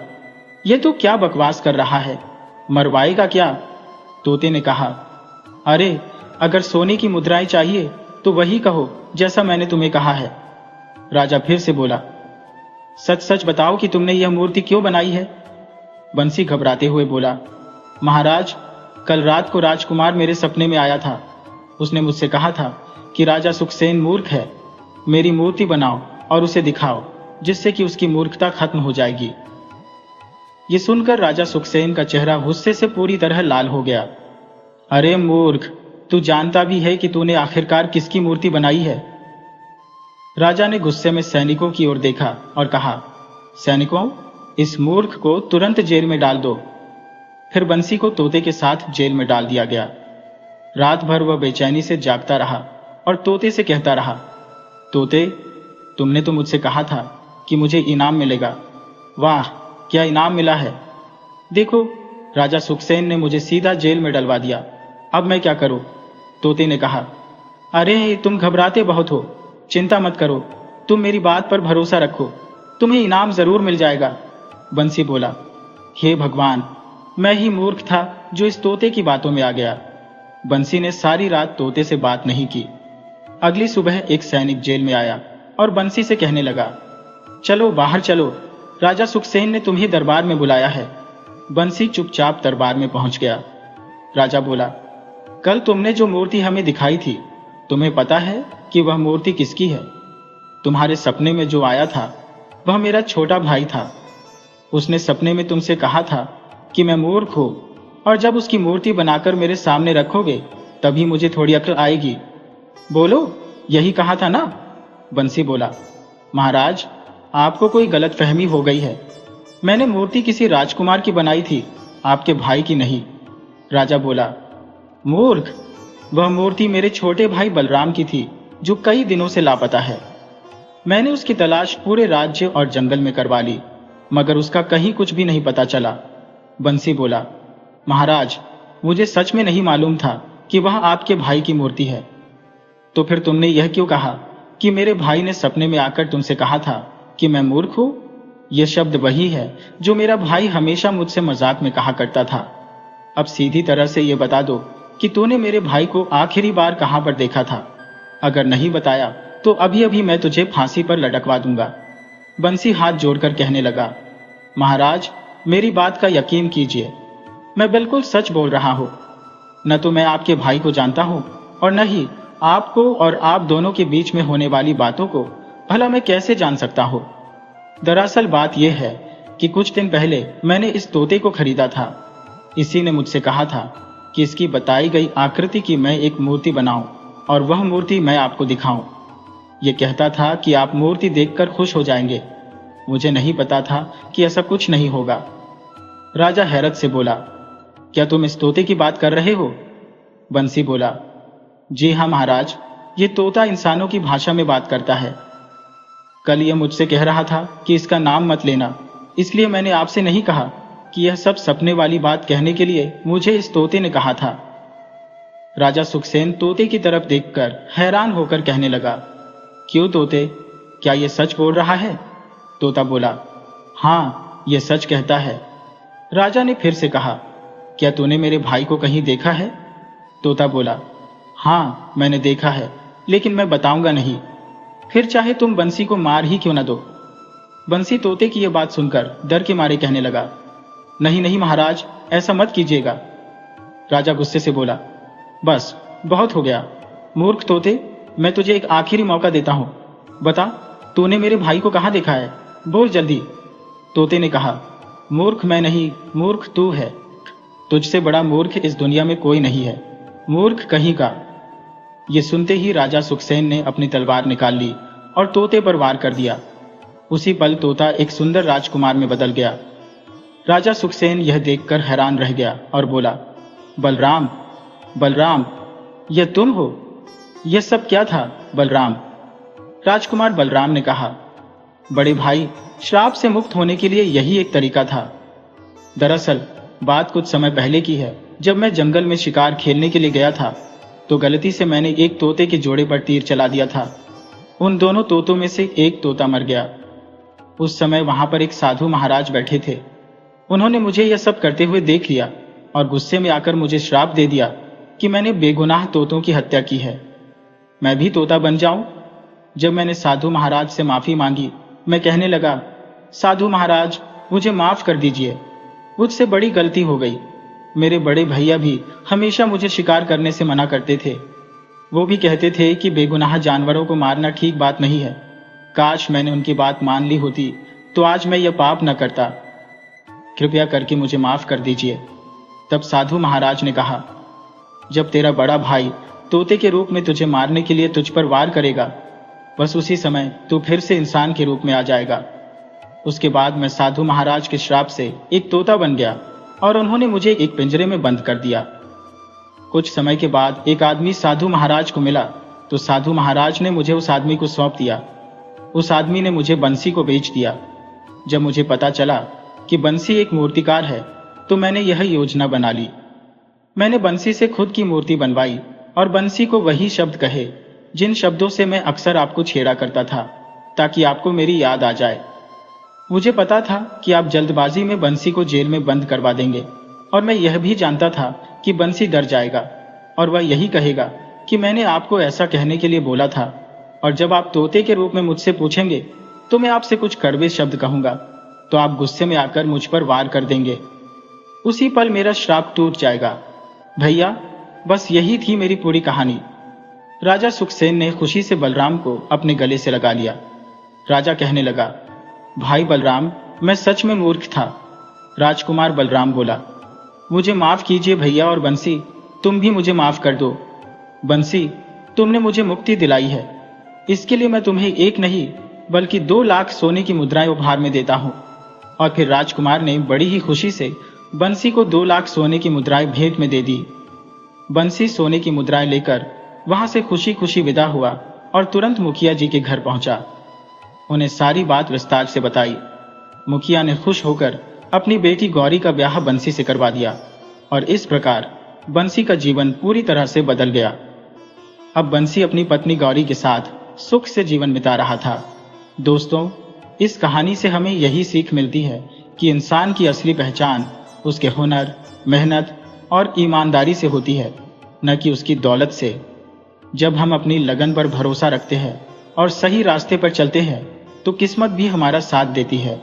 यह तो क्या बकवास कर रहा है, मरवाएगा क्या? तोते ने कहा, अरे, अगर सोने की मुद्राएं चाहिए तो वही कहो जैसा मैंने तुम्हें कहा है। राजा फिर से बोला, सच सच बताओ कि तुमने यह मूर्ति क्यों बनाई है? बंसी घबराते हुए बोला, महाराज, कल रात को राजकुमार मेरे सपने में आया था। उसने मुझसे कहा था कि राजा सुखसेन मूर्ख है। मेरी मूर्ति बनाओ और उसे दिखाओ, जिससे कि उसकी मूर्खता खत्म हो जाएगी। ये सुनकर राजा सुखसेन का चेहरा गुस्से से पूरी तरह लाल हो गया। अरे मूर्ख, तू जानता भी है कि तूने आखिरकार किसकी मूर्ति बनाई है? राजा ने गुस्से में सैनिकों की ओर देखा और कहा, सैनिकों, इस मूर्ख को तुरंत जेल में डाल दो। फिर बंसी को तोते के साथ जेल में डाल दिया गया। रात भर वह बेचैनी से जागता रहा और तोते से कहता रहा, तोते, तुमने तो मुझसे कहा था कि मुझे इनाम मिलेगा। वाह, क्या इनाम मिला है। देखो, राजा सुखसेन ने मुझे सीधा जेल में डलवा दिया। अब मैं क्या करूं? तोते ने कहा, अरे, तुम घबराते बहुत हो। चिंता मत करो, तुम मेरी बात पर भरोसा रखो, तुम्हें इनाम जरूर मिल जाएगा। बंसी बोला, हे भगवान, मैं ही मूर्ख था जो इस तोते की बातों में आ गया। बंसी ने सारी रात तोते से बात नहीं की। अगली सुबह एक सैनिक जेल में आया और बंसी से कहने लगा, चलो बाहर चलो, राजा सुखसेन ने तुम्हें दरबार में बुलाया है। बंसी चुपचाप दरबार में पहुंच गया। राजा बोला, कल तुमने जो मूर्ति हमें दिखाई थी, तुम्हें पता है कि वह मूर्ति किसकी है? तुम्हारे सपने में जो आया था वह मेरा छोटा भाई था। उसने सपने में तुमसे कहा था कि मैं मूर्ख हूं और जब उसकी मूर्ति बनाकर मेरे सामने रखोगे तभी मुझे थोड़ी अक्ल आएगी। बोलो, यही कहा था ना? बंसी बोला, महाराज, आपको कोई गलतफहमी हो गई है। मैंने मूर्ति किसी राजकुमार की बनाई थी, आपके भाई की नहीं। राजा बोला, मूर्ख, वह मूर्ति मेरे छोटे भाई बलराम की थी, जो कई दिनों से लापता है। मैंने उसकी तलाश पूरे राज्य और जंगल में करवा ली, मगर उसका कहीं कुछ भी नहीं पता चला। बंसी बोला, महाराज, मुझे सच में नहीं मालूम था कि वह आपके भाई की मूर्ति है। तो फिर तुमने यह क्यों कहा कि मेरे भाई ने सपने में आकर तुमसे कहा था कि मैं मूर्ख हूं? यह शब्द वही है जो मेरा भाई हमेशा मुझसे मजाक में कहा करता था। अब सीधी तरह से यह बता दो कि तूने मेरे भाई को आखिरी बार कहां पर देखा था। अगर नहीं बताया तो अभी अभी मैं तुझे फांसी पर लटकवा दूंगा। बंसी हाथ जोड़कर कहने लगा, महाराज, मेरी बात का यकीन कीजिए, मैं बिल्कुल सच बोल रहा हूं। न तो मैं आपके भाई को जानता हूं और न ही आपको और आप दोनों के बीच में होने वाली बातों को भला मैं कैसे जान सकता हूं। दरअसल बात यह है कि कुछ दिन पहले मैंने इस तोते को खरीदा था। इसी ने मुझसे कहा था कि इसकी बताई गई आकृति की मैं एक मूर्ति बनाऊं और वह मूर्ति मैं आपको दिखाऊं। यह कहता था कि आप मूर्ति देखकर खुश हो जाएंगे। मुझे नहीं पता था कि ऐसा कुछ नहीं होगा। राजा हैरत से बोला, क्या तुम इस तोते की बात कर रहे हो? बंसी बोला, जी हाँ महाराज, ये तोता इंसानों की भाषा में बात करता है। कल यह मुझसे कह रहा था कि इसका नाम मत लेना, इसलिए मैंने आपसे नहीं कहा कि यह सब सपने वाली बात कहने के लिए मुझे इस तोते ने कहा था। राजा सुखसेन तोते की तरफ देखकर हैरान होकर कहने लगा, क्यों तोते, क्या यह सच बोल रहा है? तोता बोला, हाँ, यह सच कहता है। राजा ने फिर से कहा, क्या तूने मेरे भाई को कहीं देखा है? तोता बोला, हाँ, मैंने देखा है, लेकिन मैं बताऊंगा नहीं। फिर चाहे तुम बंसी को मार ही क्यों न दो। बंसी तोते की यह बात सुनकर डर के मारे कहने लगा, नहीं नहीं महाराज, ऐसा मत कीजिएगा। राजा गुस्से से बोला, बस बहुत हो गया। मूर्ख तोते, मैं तुझे एक आखिरी मौका देता हूं, बता तूने मेरे भाई को कहां देखा है, बोल जल्दी। तोते ने कहा, मूर्ख मैं नहीं, मूर्ख तू है। तुझसे बड़ा मूर्ख इस दुनिया में कोई नहीं है, मूर्ख कहीं का। ये सुनते ही राजा सुखसेन ने अपनी तलवार निकाल ली और तोते पर वार कर दिया। उसी पल तोता एक सुंदर राजकुमार में बदल गया। राजा सुखसेन यह देखकर हैरान रह गया और बोला, बलराम, बलराम, यह तुम हो? यह सब क्या था बलराम? राजकुमार बलराम ने कहा, बड़े भाई, श्राप से मुक्त होने के लिए यही एक तरीका था। दरअसल बात कुछ समय पहले की है। जब मैं जंगल में शिकार खेलने के लिए गया था तो गलती से मैंने एक तोते के जोड़े पर तीर चला दिया था। उन दोनों तोतों में से एक तोता मर गया। उस समय वहां पर एक साधु महाराज बैठे थे। उन्होंने मुझे यह सब करते हुए देख लिया और गुस्से में आकर मुझे श्राप दे दिया कि मैंने बेगुनाह तोतों की हत्या की है। मैं भी तोता बन जाऊं? जब मैंने साधु महाराज से माफी मांगी, मैं कहने लगा, साधु महाराज, मुझे माफ कर दीजिए, मुझसे बड़ी गलती हो गई। मेरे बड़े भैया भी हमेशा मुझे शिकार करने से मना करते थे। वो भी कहते थे कि बेगुनाह जानवरों को मारना ठीक बात नहीं है। काश मैंने उनकी बात मान ली होती तो आज मैं यह पाप न करता। कृपया करके मुझे माफ कर दीजिए। तब साधु महाराज ने कहा, जब तेरा बड़ा भाई तोते के रूप में तुझे मारने के लिए तुझ पर वार करेगा, बस उसी समय तू फिर से इंसान के रूप में आ जाएगा। उसके बाद मैं साधु महाराज के श्राप से एक तोता बन गया और उन्होंने मुझे एक पिंजरे में बंद कर दिया। कुछ समय के बाद एक आदमी साधु महाराज को मिला तो साधु महाराज ने मुझे उस आदमी को सौंप दिया। उस आदमी ने मुझे बंसी को बेच दिया। जब मुझे पता चला कि बंसी एक मूर्तिकार है तो मैंने यह योजना बना ली। मैंने बंसी से खुद की मूर्ति बनवाई और बंसी को वही शब्द कहे जिन शब्दों से मैं अक्सर आपको छेड़ा करता था, ताकि आपको मेरी याद आ जाए। मुझे पता था कि आप जल्दबाजी में बंसी को जेल में बंद करवा देंगे और मैं यह भी जानता था कि बंसी डर जाएगा और वह यही कहेगा कि मैंने आपको ऐसा कहने के लिए बोला था, और जब आप तोते के रूप में मुझसे पूछेंगे तो मैं आपसे कुछ कड़वे शब्द कहूंगा तो आप गुस्से में आकर मुझ पर वार कर देंगे। उसी पल मेरा श्राप टूट जाएगा। भैया, बस यही थी मेरी पूरी कहानी। राजा सुखसेन ने खुशी से बलराम को अपने गले से लगा लिया। राजा कहने लगा, भाई बलराम, मैं सच में मूर्ख था। राजकुमार बलराम बोला, मुझे माफ कीजिए भैया, और बंसी, तुम भी मुझे माफ कर दो। बंसी, तुमने मुझे मुक्ति दिलाई है, इसके लिए मैं तुम्हें एक नहीं बल्कि 2 लाख सोने की मुद्राएं उपहार में देता हूं। और फिर राजकुमार ने बड़ी ही खुशी से बंसी को 2 लाख सोने की मुद्राएं भेंट में दे दी। बंसी सोने की मुद्राएं लेकर वहां से खुशी खुशी विदा हुआ और तुरंत मुखिया जी के घर पहुंचा। उन्हें सारी बात विस्तार से बताई। मुखिया ने खुश होकर अपनी बेटी गौरी का ब्याह बंसी से करवा दिया और इस प्रकार बंसी का जीवन पूरी तरह से बदल गया। अब बंसी अपनी पत्नी गौरी के साथ सुख से जीवन बिता रहा था। दोस्तों, इस कहानी से हमें यही सीख मिलती है कि इंसान की असली पहचान उसके हुनर, मेहनत और ईमानदारी से होती है, न कि उसकी दौलत से। जब हम अपनी लगन पर भरोसा रखते हैं और सही रास्ते पर चलते हैं तो किस्मत भी हमारा साथ देती है।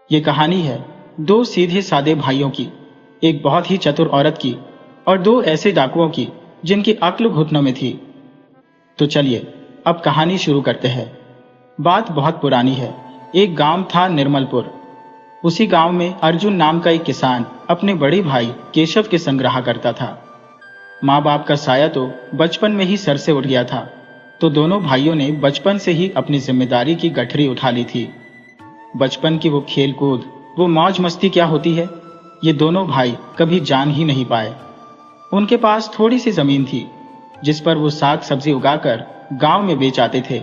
ये कहानी है दो सीधे सादे भाइयों की, एक बहुत ही चतुर औरत की और दो ऐसे डाकुओं की जिनकी अक्ल घुटनों में थी। तो चलिए अब कहानी शुरू करते हैं। बात बहुत पुरानी है। एक गांव था निर्मलपुर। उसी गांव में अर्जुन नाम का एक किसान अपने बड़े भाई केशव के संग रहा करता था। माँ बाप का साया तो बचपन में ही सर से उठ गया था, तो दोनों भाइयों ने बचपन से ही अपनी जिम्मेदारी की गठरी उठा ली थी। बचपन की वो खेल कूद, वो मौज मस्ती क्या होती है, ये दोनों भाई कभी जान ही नहीं पाए। उनके पास थोड़ी सी जमीन थी जिस पर वो साग सब्जी उगाकर गांव में बेच आते थे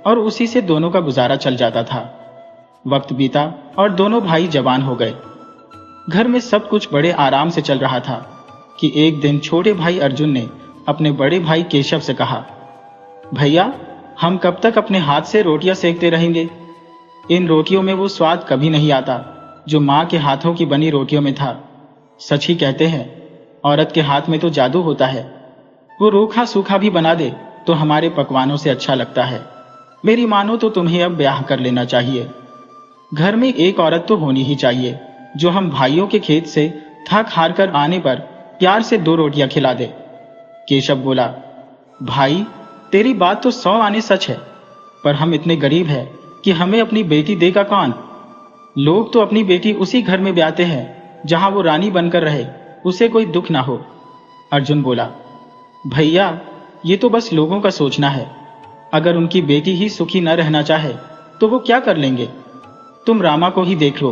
और उसी से दोनों का गुजारा चल जाता था। वक्त बीता और दोनों भाई जवान हो गए। घर में सब कुछ बड़े आराम से चल रहा था कि एक दिन छोटे भाई अर्जुन ने अपने बड़े भाई केशव से कहा, भैया, हम कब तक अपने हाथ से रोटियां सेकते रहेंगे? इन रोटियों में वो स्वाद कभी नहीं आता जो माँ के हाथों की बनी रोटियों में था। सच ही कहते हैं, औरत के हाथ में तो जादू होता है। वो रूखा सूखा भी बना दे तो हमारे पकवानों से अच्छा लगता है। मेरी मानो तो तुम्हें अब ब्याह कर लेना चाहिए। घर में एक औरत तो होनी ही चाहिए जो हम भाइयों के खेत से थक हार कर आने पर प्यार से 2 रोटियां खिला दे। केशव बोला, भाई, तेरी बात तो 100 आने सच है, पर हम इतने गरीब हैं कि हमें अपनी बेटी देगा कौन? लोग तो अपनी बेटी उसी घर में ब्याहते हैं जहां वो रानी बनकर रहे, उसे कोई दुख ना हो। अर्जुन बोला, भैया, ये तो बस लोगों का सोचना है। अगर उनकी बेटी ही सुखी न रहना चाहे तो वो क्या कर लेंगे? तुम रामा को ही देख लो।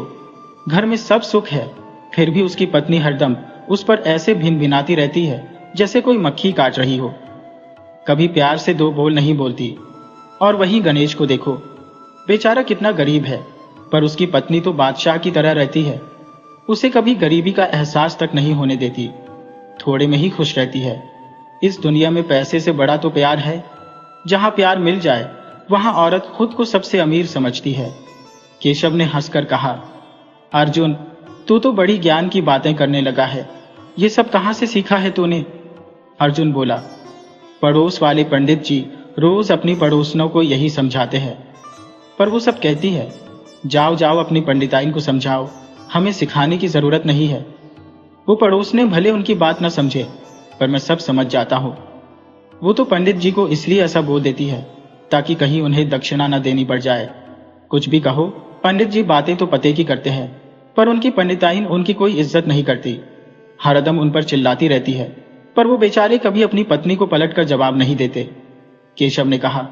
घर में सब सुख है, फिर भी उसकी पत्नी हरदम उस पर ऐसे भिनभिनाती रहती है जैसे कोई मक्खी काट रही हो। कभी प्यार से 2 बोल नहीं बोलती। और वहीं गणेश को देखो, बेचारा कितना गरीब है, पर उसकी पत्नी तो बादशाह की तरह रहती है। उसे कभी गरीबी का एहसास तक नहीं होने देती, थोड़े में ही खुश रहती है। इस दुनिया में पैसे से बड़ा तो प्यार है। जहां प्यार मिल जाए वहां औरत खुद को सबसे अमीर समझती है। केशव ने हंसकर कहा, अर्जुन, तू तो बड़ी ज्ञान की बातें करने लगा है। ये सब कहां से सीखा है तूने? अर्जुन बोला, पड़ोस वाले पंडित जी रोज अपनी पड़ोसनों को यही समझाते हैं, पर वो सब कहती है, जाओ जाओ अपनी पंडिताइन को समझाओ, हमें सिखाने की जरूरत नहीं है। वो पड़ोसने भले उनकी बात न समझे, पर मैं सब समझ जाता हूं। वो तो पंडित जी को इसलिए ऐसा बोल देती है ताकि कहीं उन्हें दक्षिणा न देनी पड़ जाए। कुछ भी कहो, पंडित जी बातें तो पते की करते हैं, पर उनकी पंडिताइन उनकी कोई इज्जत नहीं करती। हरदम उन पर चिल्लाती रहती है, पर वो बेचारे कभी अपनी पत्नी को पलटकर जवाब नहीं देते। केशव ने कहा,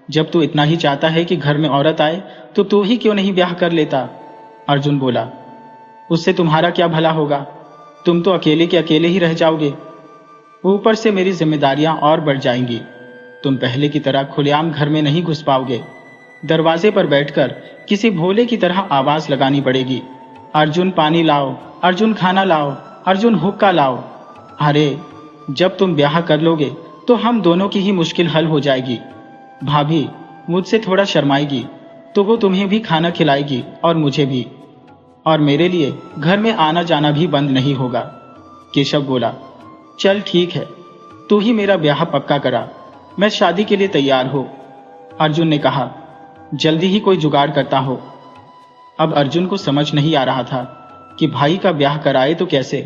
जब तू इतना ही चाहता है कि घर में औरत आए तो तू ही क्यों नहीं ब्याह कर लेता? अर्जुन बोला, उससे तुम्हारा क्या भला होगा? तुम तो अकेले के अकेले ही रह जाओगे। ऊपर से मेरी जिम्मेदारियां और बढ़ जाएंगी। तुम पहले की तरह खुलेआम घर में नहीं घुस पाओगे। दरवाजे पर बैठकर किसी भोले की तरह आवाज लगानी पड़ेगी, अर्जुन पानी लाओ, अर्जुन खाना लाओ, अर्जुन हुक्का लाओ। अरे, जब तुम ब्याह कर लोगे तो हम दोनों की ही मुश्किल हल हो जाएगी। भाभी मुझसे थोड़ा शर्माएगी तो वो तुम्हें भी खाना खिलाएगी और मुझे भी, और मेरे लिए घर में आना जाना भी बंद नहीं होगा। केशव बोला, चल ठीक है, तू ही मेरा ब्याह पक्का करा, मैं शादी के लिए तैयार हूं। अर्जुन ने कहा, जल्दी ही कोई जुगाड़ करता हो। अब अर्जुन को समझ नहीं आ रहा था कि भाई का ब्याह कराए तो कैसे,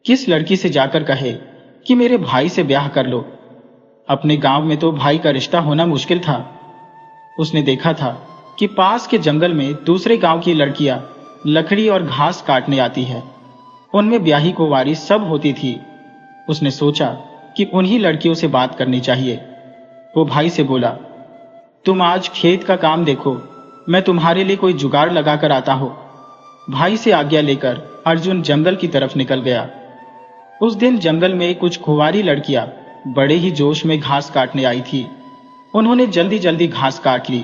किस लड़की से जाकर कहे कि मेरे भाई से ब्याह कर लो। अपने गांव में तो भाई का रिश्ता होना मुश्किल था। उसने देखा था कि पास के जंगल में दूसरे गांव की लड़कियां लकड़ी और घास काटने आती है। उनमें ब्याही कुंवारी सब होती थी। उसने सोचा कि उन्हीं लड़कियों से बात करनी चाहिए। वो भाई से बोला, तुम आज खेत का काम देखो, मैं तुम्हारे लिए कोई जुगाड़ लगाकर आता हूं। भाई से आज्ञा लेकर अर्जुन जंगल की तरफ निकल गया। उस दिन जंगल में कुछ कुंवारी लड़कियां बड़े ही जोश में घास काटने आई थी। उन्होंने जल्दी जल्दी घास काट ली।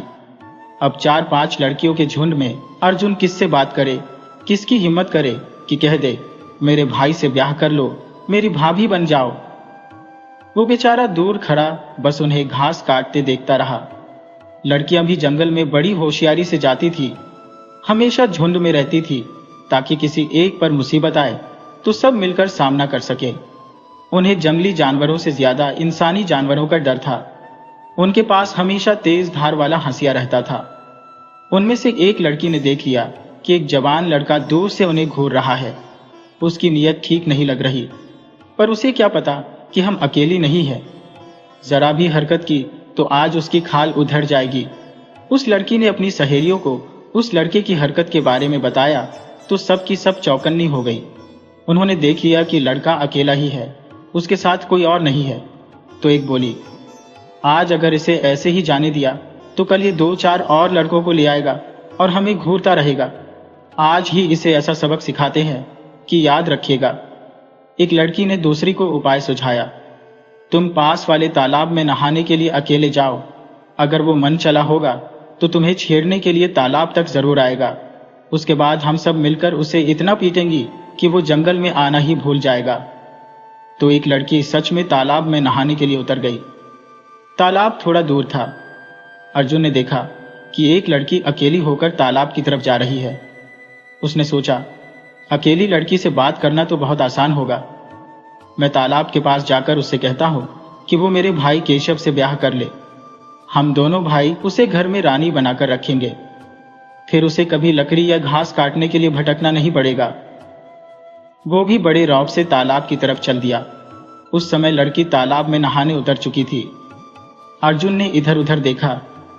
अब 4-5 लड़कियों के झुंड में अर्जुन किससे बात करे, किसकी हिम्मत करे कि कह दे मेरे भाई से ब्याह कर लो, मेरी भाभी बन जाओ। वो बेचारा दूर खड़ा बस उन्हें घास काटते देखता रहा। लड़कियां भी जंगल में बड़ी होशियारी से जाती थी, हमेशा झुंड में रहती थी ताकि किसी एक पर मुसीबत आए तो सब मिलकर सामना कर सके। उन्हें जंगली जानवरों से ज्यादा इंसानी जानवरों का डर था। उनके पास हमेशा तेज धार वाला हंसिया रहता था। उनमें से एक लड़की ने देख लिया कि एक जवान लड़का दूर से उन्हें घूर रहा है। उसकी नीयत ठीक नहीं लग रही, पर उसे क्या पता कि हम अकेली नहीं है। जरा भी हरकत की तो आज उसकी खाल उधड़ जाएगी। उस लड़की ने अपनी सहेलियों को उस लड़के की हरकत के बारे में बताया तो सब की सब चौकन्नी हो गई। उन्होंने देख लिया कि लड़का अकेला ही है, उसके साथ कोई और नहीं है। तो एक बोली, आज अगर इसे ऐसे ही जाने दिया तो कल ये 2-4 और लड़कों को ले आएगा और हमें घूरता रहेगा। आज ही इसे ऐसा सबक सिखाते हैं कि याद रखिएगा। एक लड़की ने दूसरी को उपाय सुझाया, तुम पास वाले तालाब में नहाने के लिए अकेले जाओ। अगर वो मन चला होगा तो तुम्हें छेड़ने के लिए तालाब तक जरूर आएगा। उसके बाद हम सब मिलकर उसे इतना पीटेंगी कि वो जंगल में आना ही भूल जाएगा। तो एक लड़की सच में तालाब में नहाने के लिए उतर गई। तालाब थोड़ा दूर था। अर्जुन ने देखा कि एक लड़की अकेली होकर तालाब की तरफ जा रही है। उसने सोचा, अकेली लड़की से बात करना तो बहुत आसान होगा। मैं तालाब के पास जाकर उससे कहता हूं कि वो मेरे भाई केशव से ब्याह कर ले। हम दोनों भाई उसे घर में रानी बनाकर रखेंगे। फिर उसे कभी लकड़ी या घास काटने के लिए भटकना नहीं पड़ेगा। वो भी बड़े रौब से तालाब की तरफ चल दिया। उस समय लड़की तालाब में नहाने उतर चुकी थी। अर्जुन ने इधर उधर देखा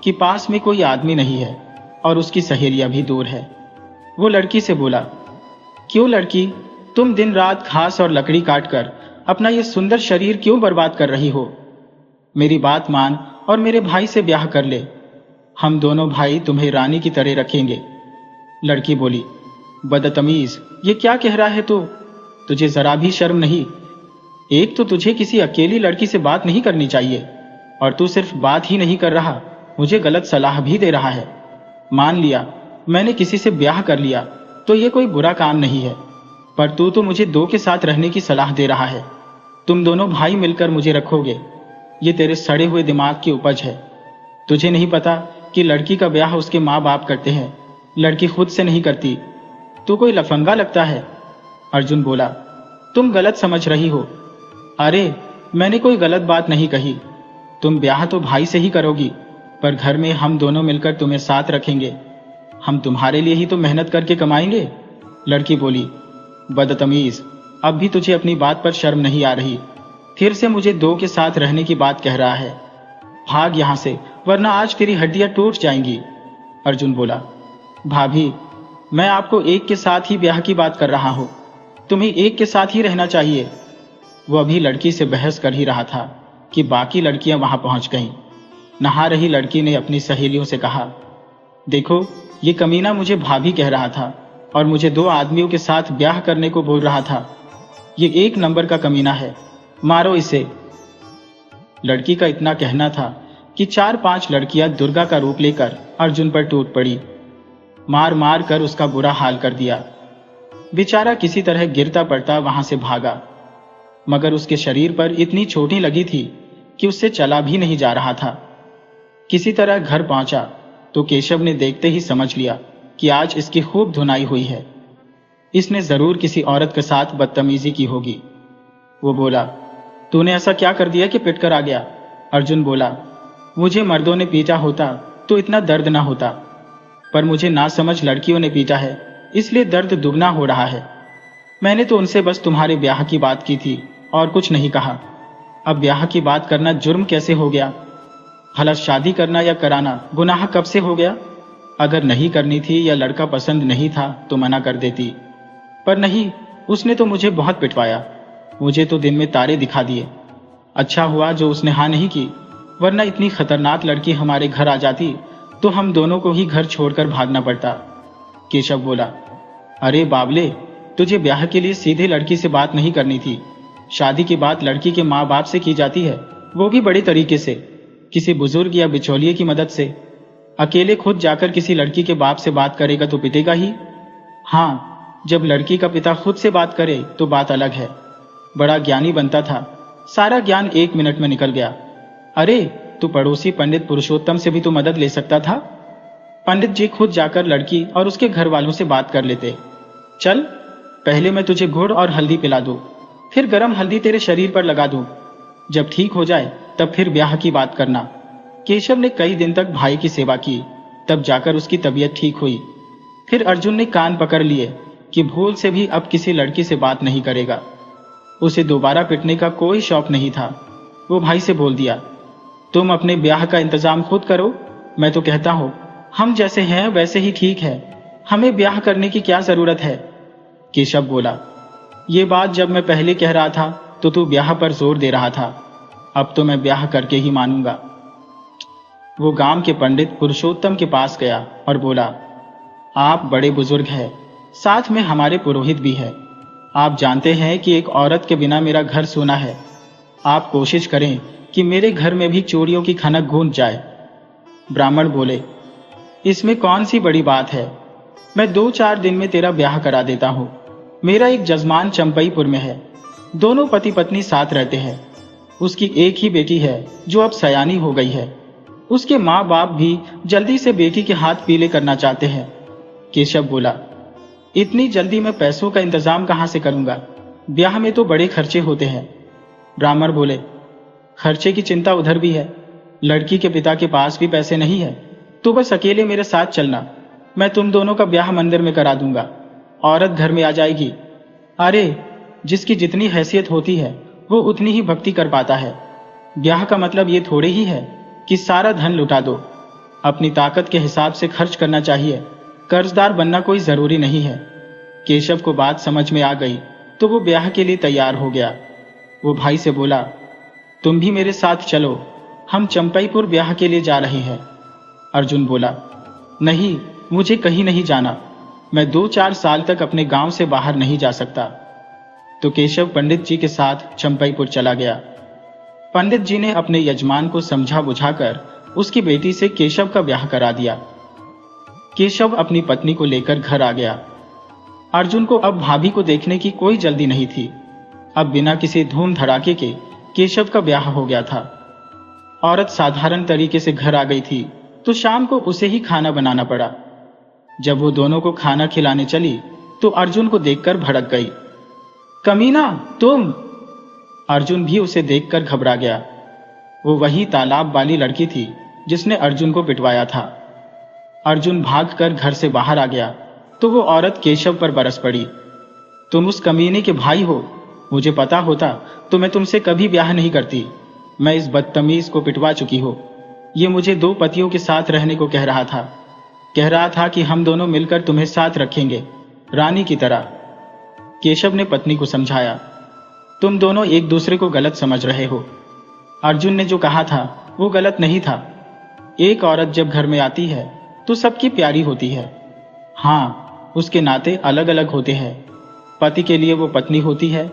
कि पास में कोई आदमी नहीं है और उसकी सहेलियां भी दूर है। वो लड़की से बोला, क्यों लड़की, तुम दिन रात घास और लकड़ी काटकर अपना ये सुंदर शरीर क्यों बर्बाद कर रही हो? मेरी बात मान और मेरे भाई से ब्याह कर ले। हम दोनों भाई तुम्हें रानी की तरह रखेंगे। लड़की बोली, बदतमीज, ये क्या कह रहा है तू? तुझे जरा भी शर्म नहीं? एक तो तुझे किसी अकेली लड़की से बात नहीं करनी चाहिए और तू सिर्फ बात ही नहीं कर रहा, मुझे गलत सलाह भी दे रहा है। मान लिया मैंने किसी से ब्याह कर लिया तो ये कोई बुरा काम नहीं है, पर तू तो मुझे 2 के साथ रहने की सलाह दे रहा है। तुम दोनों भाई मिलकर मुझे रखोगे। ये तेरे सड़े हुए दिमाग की उपज है। तुझे नहीं पता कि लड़की का ब्याह उसके माँ बाप करते हैं, लड़की खुद से नहीं करती। तू कोई लफंगा लगता है। अर्जुन बोला, तुम गलत समझ रही हो। अरे मैंने कोई गलत बात नहीं कही। तुम ब्याह तो भाई से ही करोगी, पर घर में हम दोनों मिलकर तुम्हें साथ रखेंगे। हम तुम्हारे लिए ही तो मेहनत करके कमाएंगे। लड़की बोली, बदतमीज, अब भी तुझे अपनी बात पर शर्म नहीं आ रही? फिर से मुझे 2 के साथ रहने की बात कह रहा है। भाग यहां से, वरना आज तेरी हड्डियां टूट जाएंगी। अर्जुन बोला, भाभी, मैं आपको एक के साथ ही ब्याह की बात कर रहा हूं। तुम्हें एक के साथ ही रहना चाहिए। वो अभी लड़की से बहस कर ही रहा था कि बाकी लड़कियां वहां पहुंच गईं। नहा रही लड़की ने अपनी सहेलियों से कहा, देखो ये कमीना मुझे भाभी कह रहा था और मुझे 2 आदमियों के साथ ब्याह करने को बोल रहा था। ये 1 नंबर का कमीना है, मारो इसे। लड़की का इतना कहना था कि 4-5 लड़कियां दुर्गा का रूप लेकर अर्जुन पर टूट पड़ी। मार मार कर उसका बुरा हाल कर दिया। बेचारा किसी तरह गिरता पड़ता वहां से भागा, मगर उसके शरीर पर इतनी चोटें लगी थी कि उससे चला भी नहीं जा रहा था। किसी तरह घर पहुंचा तो केशव ने देखते ही समझ लिया कि आज इसकी खूब धुनाई हुई है। इसने जरूर किसी औरत के साथ बदतमीजी की होगी। वो बोला, तूने ऐसा क्या कर दिया कि पिट कर आ गया? अर्जुन बोला, मुझे मर्दों ने पीटा होता तो इतना दर्द ना होता, पर मुझे ना समझ लड़कियों ने पीटा है, इसलिए दर्द दुगना हो रहा है। मैंने तो उनसे बस तुम्हारे ब्याह की बात की थी और कुछ नहीं कहा। अब ब्याह की बात करना जुर्म कैसे हो गया? भला शादी करना या कराना गुनाह कब से हो गया? अगर नहीं करनी थी या लड़का पसंद नहीं था तो मना कर देती, पर नहीं, उसने तो मुझे बहुत पिटवाया। मुझे तो दिन में तारे दिखा दिए। अच्छा हुआ जो उसने हाँ नहीं की, वरना इतनी खतरनाक लड़की हमारे घर आ जाती तो हम दोनों को ही घर छोड़कर भागना पड़ता। केशव बोला, अरे बाबले, तुझे ब्याह के लिए सीधे लड़की से बात नहीं करनी थी। शादी की बात लड़की के माँ बाप से की जाती है, वो भी बड़े तरीके से, किसी बुजुर्ग या बिचौलिए की मदद से। अकेले खुद जाकर किसी लड़की के बाप से बात करेगा तो पिटेगा ही। हाँ, जब लड़की का पिता खुद से बात करे तो बात अलग है। बड़ा ज्ञानी बनता था, सारा ज्ञान 1 मिनट में निकल गया। अरे, तू पड़ोसी पंडित पुरुषोत्तम से भी तो मदद ले सकता था। पंडित जी खुद जाकर लड़की और उसके घर वालों से बात कर लेते। चल, पहले मैं तुझे गुड़ और हल्दी पिला दूं, फिर गरम हल्दी तेरे शरीर पर लगा दूं। जब ठीक हो जाए तब फिर ब्याह की बात करना। केशव ने कई दिन तक भाई की सेवा की, तब जाकर उसकी तबीयत ठीक हुई। फिर अर्जुन ने कान पकड़ लिए कि भूल से भी अब किसी लड़की से बात नहीं करेगा। उसे दोबारा पिटने का कोई शौक नहीं था। वो भाई से बोल दिया, तुम अपने ब्याह का इंतजाम खुद करो। मैं तो कहता हूं हम जैसे हैं वैसे ही ठीक है, हमें ब्याह करने की क्या जरूरत है। केशव बोला, ये बात जब मैं पहले कह रहा था तो तू ब्याह पर जोर दे रहा था, अब तो मैं ब्याह करके ही मानूंगा। वो गांव के पंडित पुरुषोत्तम के पास गया और बोला, आप बड़े बुजुर्ग हैं, साथ में हमारे पुरोहित भी है। आप जानते हैं कि एक औरत के बिना मेरा घर सूना है। आप कोशिश करें कि मेरे घर में भी चोरियों की खनक गूंज जाए। ब्राह्मण बोले, इसमें कौन सी बड़ी बात है, मैं 2-4 दिन में तेरा ब्याह करा देता हूं। मेरा एक जजमान चंपईपुर में है, दोनों पति पत्नी साथ रहते हैं। उसकी एक ही बेटी है जो अब सयानी हो गई है। उसके माँ बाप भी जल्दी से बेटी के हाथ पीले करना चाहते हैं। केशव बोला, इतनी जल्दी मैं पैसों का इंतजाम कहां से करूंगा, ब्याह में तो बड़े खर्चे होते हैं। ब्राह्मण बोले, खर्चे की चिंता उधर भी है, लड़की के पिता के पास भी पैसे नहीं है, तो बस अकेले मेरे साथ चलना, मैं तुम दोनों का ब्याह मंदिर में करा दूंगा। औरत घर में आ जाएगी। अरे, जिसकी जितनी हैसियत होती है वो उतनी ही भक्ति कर पाता है। ब्याह का मतलब ये थोड़े ही है कि सारा धन लुटा दो। अपनी ताकत के हिसाब से खर्च करना चाहिए, कर्जदार बनना कोई जरूरी नहीं है। केशव को बात समझ में आ गई तो वो ब्याह के लिए तैयार हो गया। वो भाई से बोला, तुम भी मेरे साथ चलो, हम चंपईपुर ब्याह के लिए जा रहे हैं। अर्जुन बोला, नहीं, मुझे कहीं नहीं जाना, मैं 2-4 साल तक अपने गांव से बाहर नहीं जा सकता। तो केशव पंडित जी के साथ चंपईपुर चला गया। पंडित जी ने अपने यजमान को समझा बुझाकर उसकी बेटी से केशव का ब्याह करा दिया। केशव अपनी पत्नी को लेकर घर आ गया। अर्जुन को अब भाभी को देखने की कोई जल्दी नहीं थी। अब बिना किसी धूम धड़ाके के केशव का ब्याह हो गया था। औरत साधारण तरीके से घर आ गई थी तो शाम को उसे ही खाना बनाना पड़ा। जब वो दोनों को खाना खिलाने चली तो अर्जुन को देखकर भड़क गई। कमीना, तुम! अर्जुन भी उसे देखकर घबरा गया। वो वही तालाब वाली लड़की थी जिसने अर्जुन को पिटवाया था। अर्जुन भागकर घर से बाहर आ गया तो वो औरत केशव पर बरस पड़ी। तुम उस कमीने के भाई हो, मुझे पता होता तो मैं तुमसे कभी ब्याह नहीं करती। मैं इस बदतमीज को पिटवा चुकी हूं। ये मुझे 2 पतियों के साथ रहने को कह रहा था कि हम दोनों मिलकर तुम्हें साथ रखेंगे, रानी की तरह। केशव ने पत्नी को समझाया, तुम दोनों एक दूसरे को गलत समझ रहे हो। अर्जुन ने जो कहा था वो गलत नहीं था। एक औरत जब घर में आती है तो सबकी प्यारी होती है। हाँ, उसके नाते अलग अलग होते हैं। पति के लिए वो पत्नी होती है,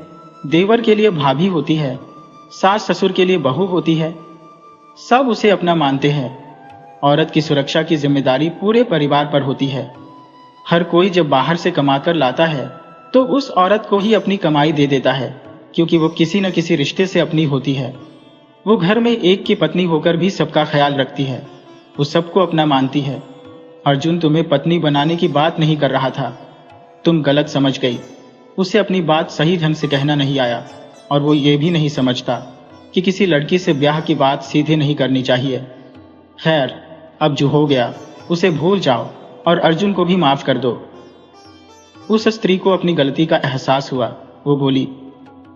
देवर के लिए भाभी होती है, सास ससुर के लिए बहू होती है। सब उसे अपना मानते हैं। औरत की सुरक्षा की जिम्मेदारी पूरे परिवार पर होती है। हर कोई जब बाहर से कमाकर लाता है तो उस औरत को ही अपनी कमाई दे देता है, क्योंकि वो किसी न किसी रिश्ते से अपनी होती है। वो घर में एक की पत्नी होकर भी सबका ख्याल रखती है, वो सबको अपना मानती है। अर्जुन तुम्हें पत्नी बनाने की बात नहीं कर रहा था, तुम गलत समझ गई। उसे अपनी बात सही ढंग से कहना नहीं आया और वो ये भी नहीं समझता कि किसी लड़की से ब्याह की बात सीधे नहीं करनी चाहिए। खैर, अब जो हो गया उसे भूल जाओ और अर्जुन को भी माफ कर दो। उस स्त्री को अपनी गलती का एहसास हुआ। वो बोली,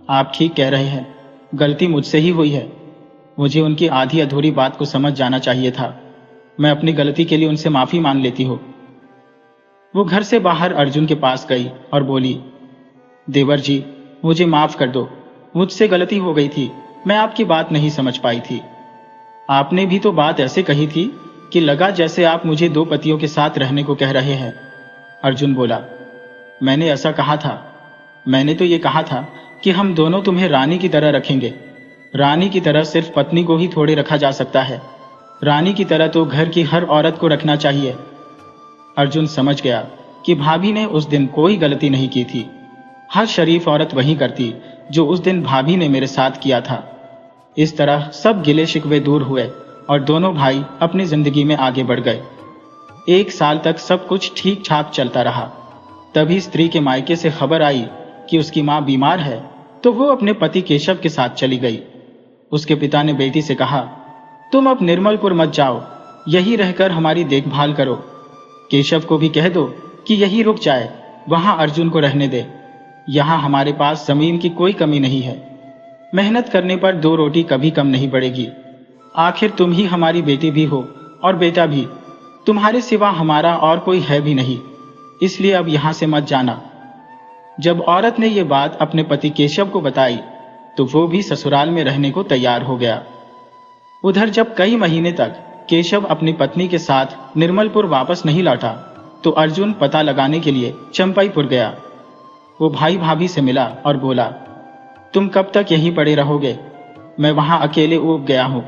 आप ठीक कह रहे हैं, गलती मुझसे ही हुई है। मुझे उनकी आधी अधूरी बात को समझ जाना चाहिए था। मैं अपनी गलती के लिए उनसे माफी मांग लेती हूँ। वो घर से बाहर अर्जुन के पास गई और बोली, देवर जी, मुझे माफ कर दो, मुझसे गलती हो गई थी, मैं आपकी बात नहीं समझ पाई थी। आपने भी तो बात ऐसे कही थी कि लगा जैसे आप मुझे 2 पतियों के साथ रहने को कह रहे हैं। अर्जुन बोला, मैंने ऐसा कहा था? मैंने तो ये कहा था कि हम दोनों तुम्हें रानी की तरह रखेंगे। रानी की तरह सिर्फ पत्नी को ही थोड़े रखा जा सकता है। रानी की तरह तो घर की हर औरत को रखना चाहिए। अर्जुन समझ गया कि भाभी ने उस दिन कोई गलती नहीं की थी। हर शरीफ औरत वही करती जो उस दिन भाभी ने मेरे साथ किया था। इस तरह सब गिले शिकवे दूर हुए और दोनों भाई अपनी जिंदगी में आगे बढ़ गए। 1 साल तक सब कुछ ठीक ठाक चलता रहा। तभी स्त्री के मायके से खबर आई कि उसकी मां बीमार है, तो वो अपने पति केशव के साथ चली गई। उसके पिता ने बेटी से कहा, तुम अब निर्मलपुर मत जाओ, यही रहकर हमारी देखभाल करो। केशव को भी कह दो कि यही रुक जाए, वहां अर्जुन को रहने दे। यहां हमारे पास जमीन की कोई कमी नहीं है। मेहनत करने पर 2 रोटी कभी कम नहीं पड़ेगी। आखिर तुम ही हमारी बेटी भी हो और बेटा भी। तुम्हारे सिवा हमारा और कोई है भी नहीं, इसलिए अब यहां से मत जाना। जब औरत ने ये बात अपने पति केशव को बताई तो वो भी ससुराल में रहने को तैयार हो गया। उधर जब कई महीने तक केशव अपनी पत्नी के साथ निर्मलपुर वापस नहीं लौटा तो अर्जुन पता लगाने के लिए चंपाईपुर गया। वो भाई भाभी से मिला और बोला, तुम कब तक यहीं पड़े रहोगे? मैं वहां अकेले ऊब गया हूं,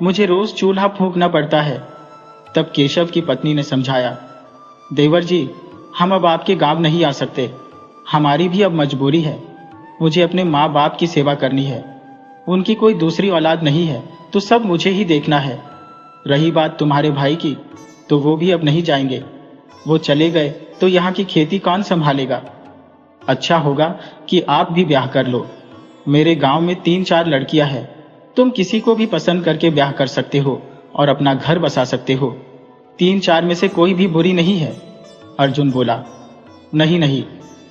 मुझे रोज चूल्हा फूंकना पड़ता है। तब केशव की पत्नी ने समझाया, देवर जी, हम अब आपके गांव नहीं आ सकते, हमारी भी अब मजबूरी है। मुझे अपने माँ बाप की सेवा करनी है, उनकी कोई दूसरी औलाद नहीं है तो सब मुझे ही देखना है। रही बात तुम्हारे भाई की, तो वो भी अब नहीं जाएंगे। वो चले गए तो यहाँ की खेती कौन संभालेगा? अच्छा होगा कि आप भी ब्याह कर लो। मेरे गांव में 3-4 लड़कियां हैं, तुम किसी को भी पसंद करके ब्याह कर सकते हो और अपना घर बसा सकते हो। 3-4 में से कोई भी बुरी नहीं है। अर्जुन बोला, नहीं नहीं,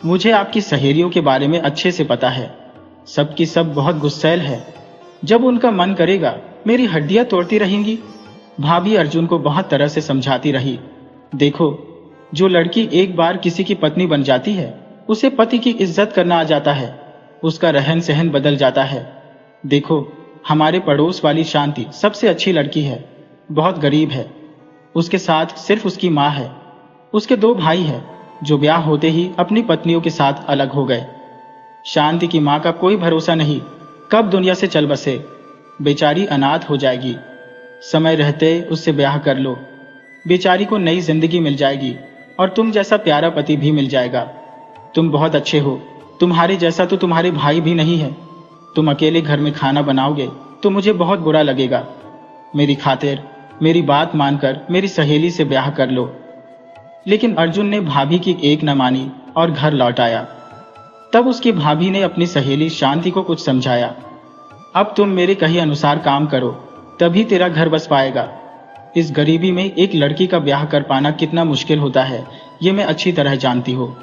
मुझे आपकी सहेलियों के बारे में अच्छे से पता है। सबकी सब बहुत गुस्सैल है, जब उनका मन करेगा मेरी हड्डियां तोड़ती रहेंगी। भाभी अर्जुन को बहुत तरह से समझाती रही, देखो, जो लड़की एक बार किसी की पत्नी बन जाती है उसे पति की इज्जत करना आ जाता है, उसका रहन सहन बदल जाता है। देखो, हमारे पड़ोस वाली शांति सबसे अच्छी लड़की है, बहुत गरीब है। उसके साथ सिर्फ उसकी माँ है। उसके 2 भाई हैं जो ब्याह होते ही अपनी पत्नियों के साथ अलग हो गए। शांति की माँ का कोई भरोसा नहीं, कब दुनिया से चल बसे, बेचारी अनाथ हो जाएगी। समय रहते उससे ब्याह कर लो, बेचारी को नई जिंदगी मिल जाएगी और तुम जैसा प्यारा पति भी मिल जाएगा। तुम बहुत अच्छे हो, तुम्हारे जैसा तो तुम्हारे भाई भी नहीं है। तुम अकेले घर में खाना बनाओगे तो मुझे बहुत बुरा लगेगा। मेरी खातिर मेरी बात मानकर मेरी सहेली से ब्याह कर लो। लेकिन अर्जुन ने भाभी की एक न मानी और घर लौट आया। तब उसकी भाभी ने अपनी सहेली शांति को कुछ समझाया, अब तुम मेरे कहे अनुसार काम करो, तभी तेरा घर बस पाएगा। इस गरीबी में एक लड़की का ब्याह कर पाना कितना मुश्किल होता है, ये मैं अच्छी तरह जानती हूँ।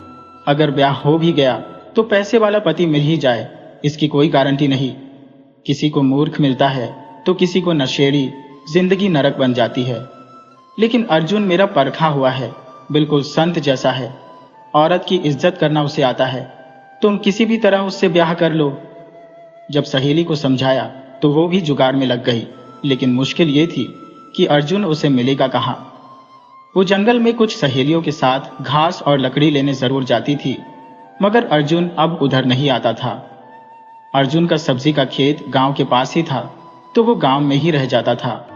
अगर ब्याह हो भी गया तो पैसे वाला पति मिल ही जाए, इसकी कोई गारंटी नहीं। किसी को मूर्ख मिलता है तो किसी को नशेड़ी, जिंदगी नरक बन जाती है। लेकिन अर्जुन मेरा परखा हुआ है, बिल्कुल संत जैसा है। औरत की इज्जत करना उसे आता है, तुम किसी भी तरह उससे ब्याह कर लो। जब सहेली को समझाया तो वो भी जुगाड़ में लग गई, लेकिन मुश्किल ये थी कि अर्जुन उसे मिलेगा कहाँ। वो जंगल में कुछ सहेलियों के साथ घास और लकड़ी लेने जरूर जाती थी, मगर अर्जुन अब उधर नहीं आता था। अर्जुन का सब्जी का खेत गांव के पास ही था, तो वो गांव में ही रह जाता था।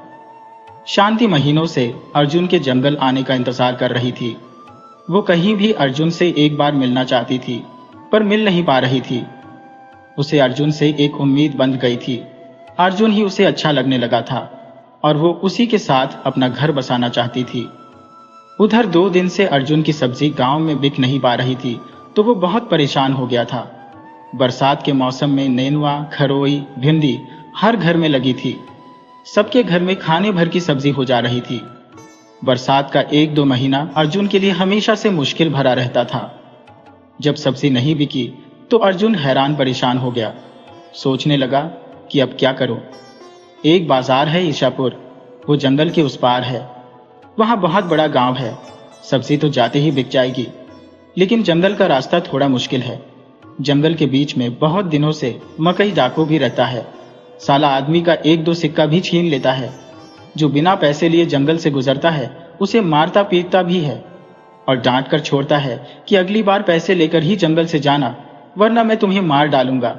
शांति महीनों से अर्जुन के जंगल आने का इंतजार कर रही थी। वो कहीं भी अर्जुन से एक बार मिलना चाहती थी, पर मिल नहीं पा रही थी। उसे अर्जुन से एक उम्मीद बंध गई थी। अर्जुन ही उसे अच्छा लगने लगा था और वो उसी के साथ अपना घर बसाना चाहती थी। उधर 2 दिन से अर्जुन की सब्जी गांव में बिक नहीं पा रही थी, तो वो बहुत परेशान हो गया था। बरसात के मौसम में नेनुआ, खरोई, भिंडी हर घर में लगी थी। सबके घर में खाने भर की सब्जी हो जा रही थी। बरसात का 1-2 महीना अर्जुन के लिए हमेशा से मुश्किल भरा रहता था। जब सब्जी नहीं बिकी तो अर्जुन हैरान परेशान हो गया। सोचने लगा कि अब क्या करूं। एक बाजार है ईशापुर, वो जंगल के उस पार है। वहां बहुत बड़ा गांव है, सब्जी तो जाते ही बिक जाएगी, लेकिन जंगल का रास्ता थोड़ा मुश्किल है। जंगल के बीच में बहुत दिनों से मकई डाकू भी रहता है। साला आदमी का 1-2 सिक्का भी छीन लेता है। जो बिना पैसे लिए जंगल से गुजरता है उसे मारता पीटता भी है और डांट कर छोड़ता है कि अगली बार पैसे लेकर ही जंगल से जाना, वरना मैं तुम्हें मार डालूंगा।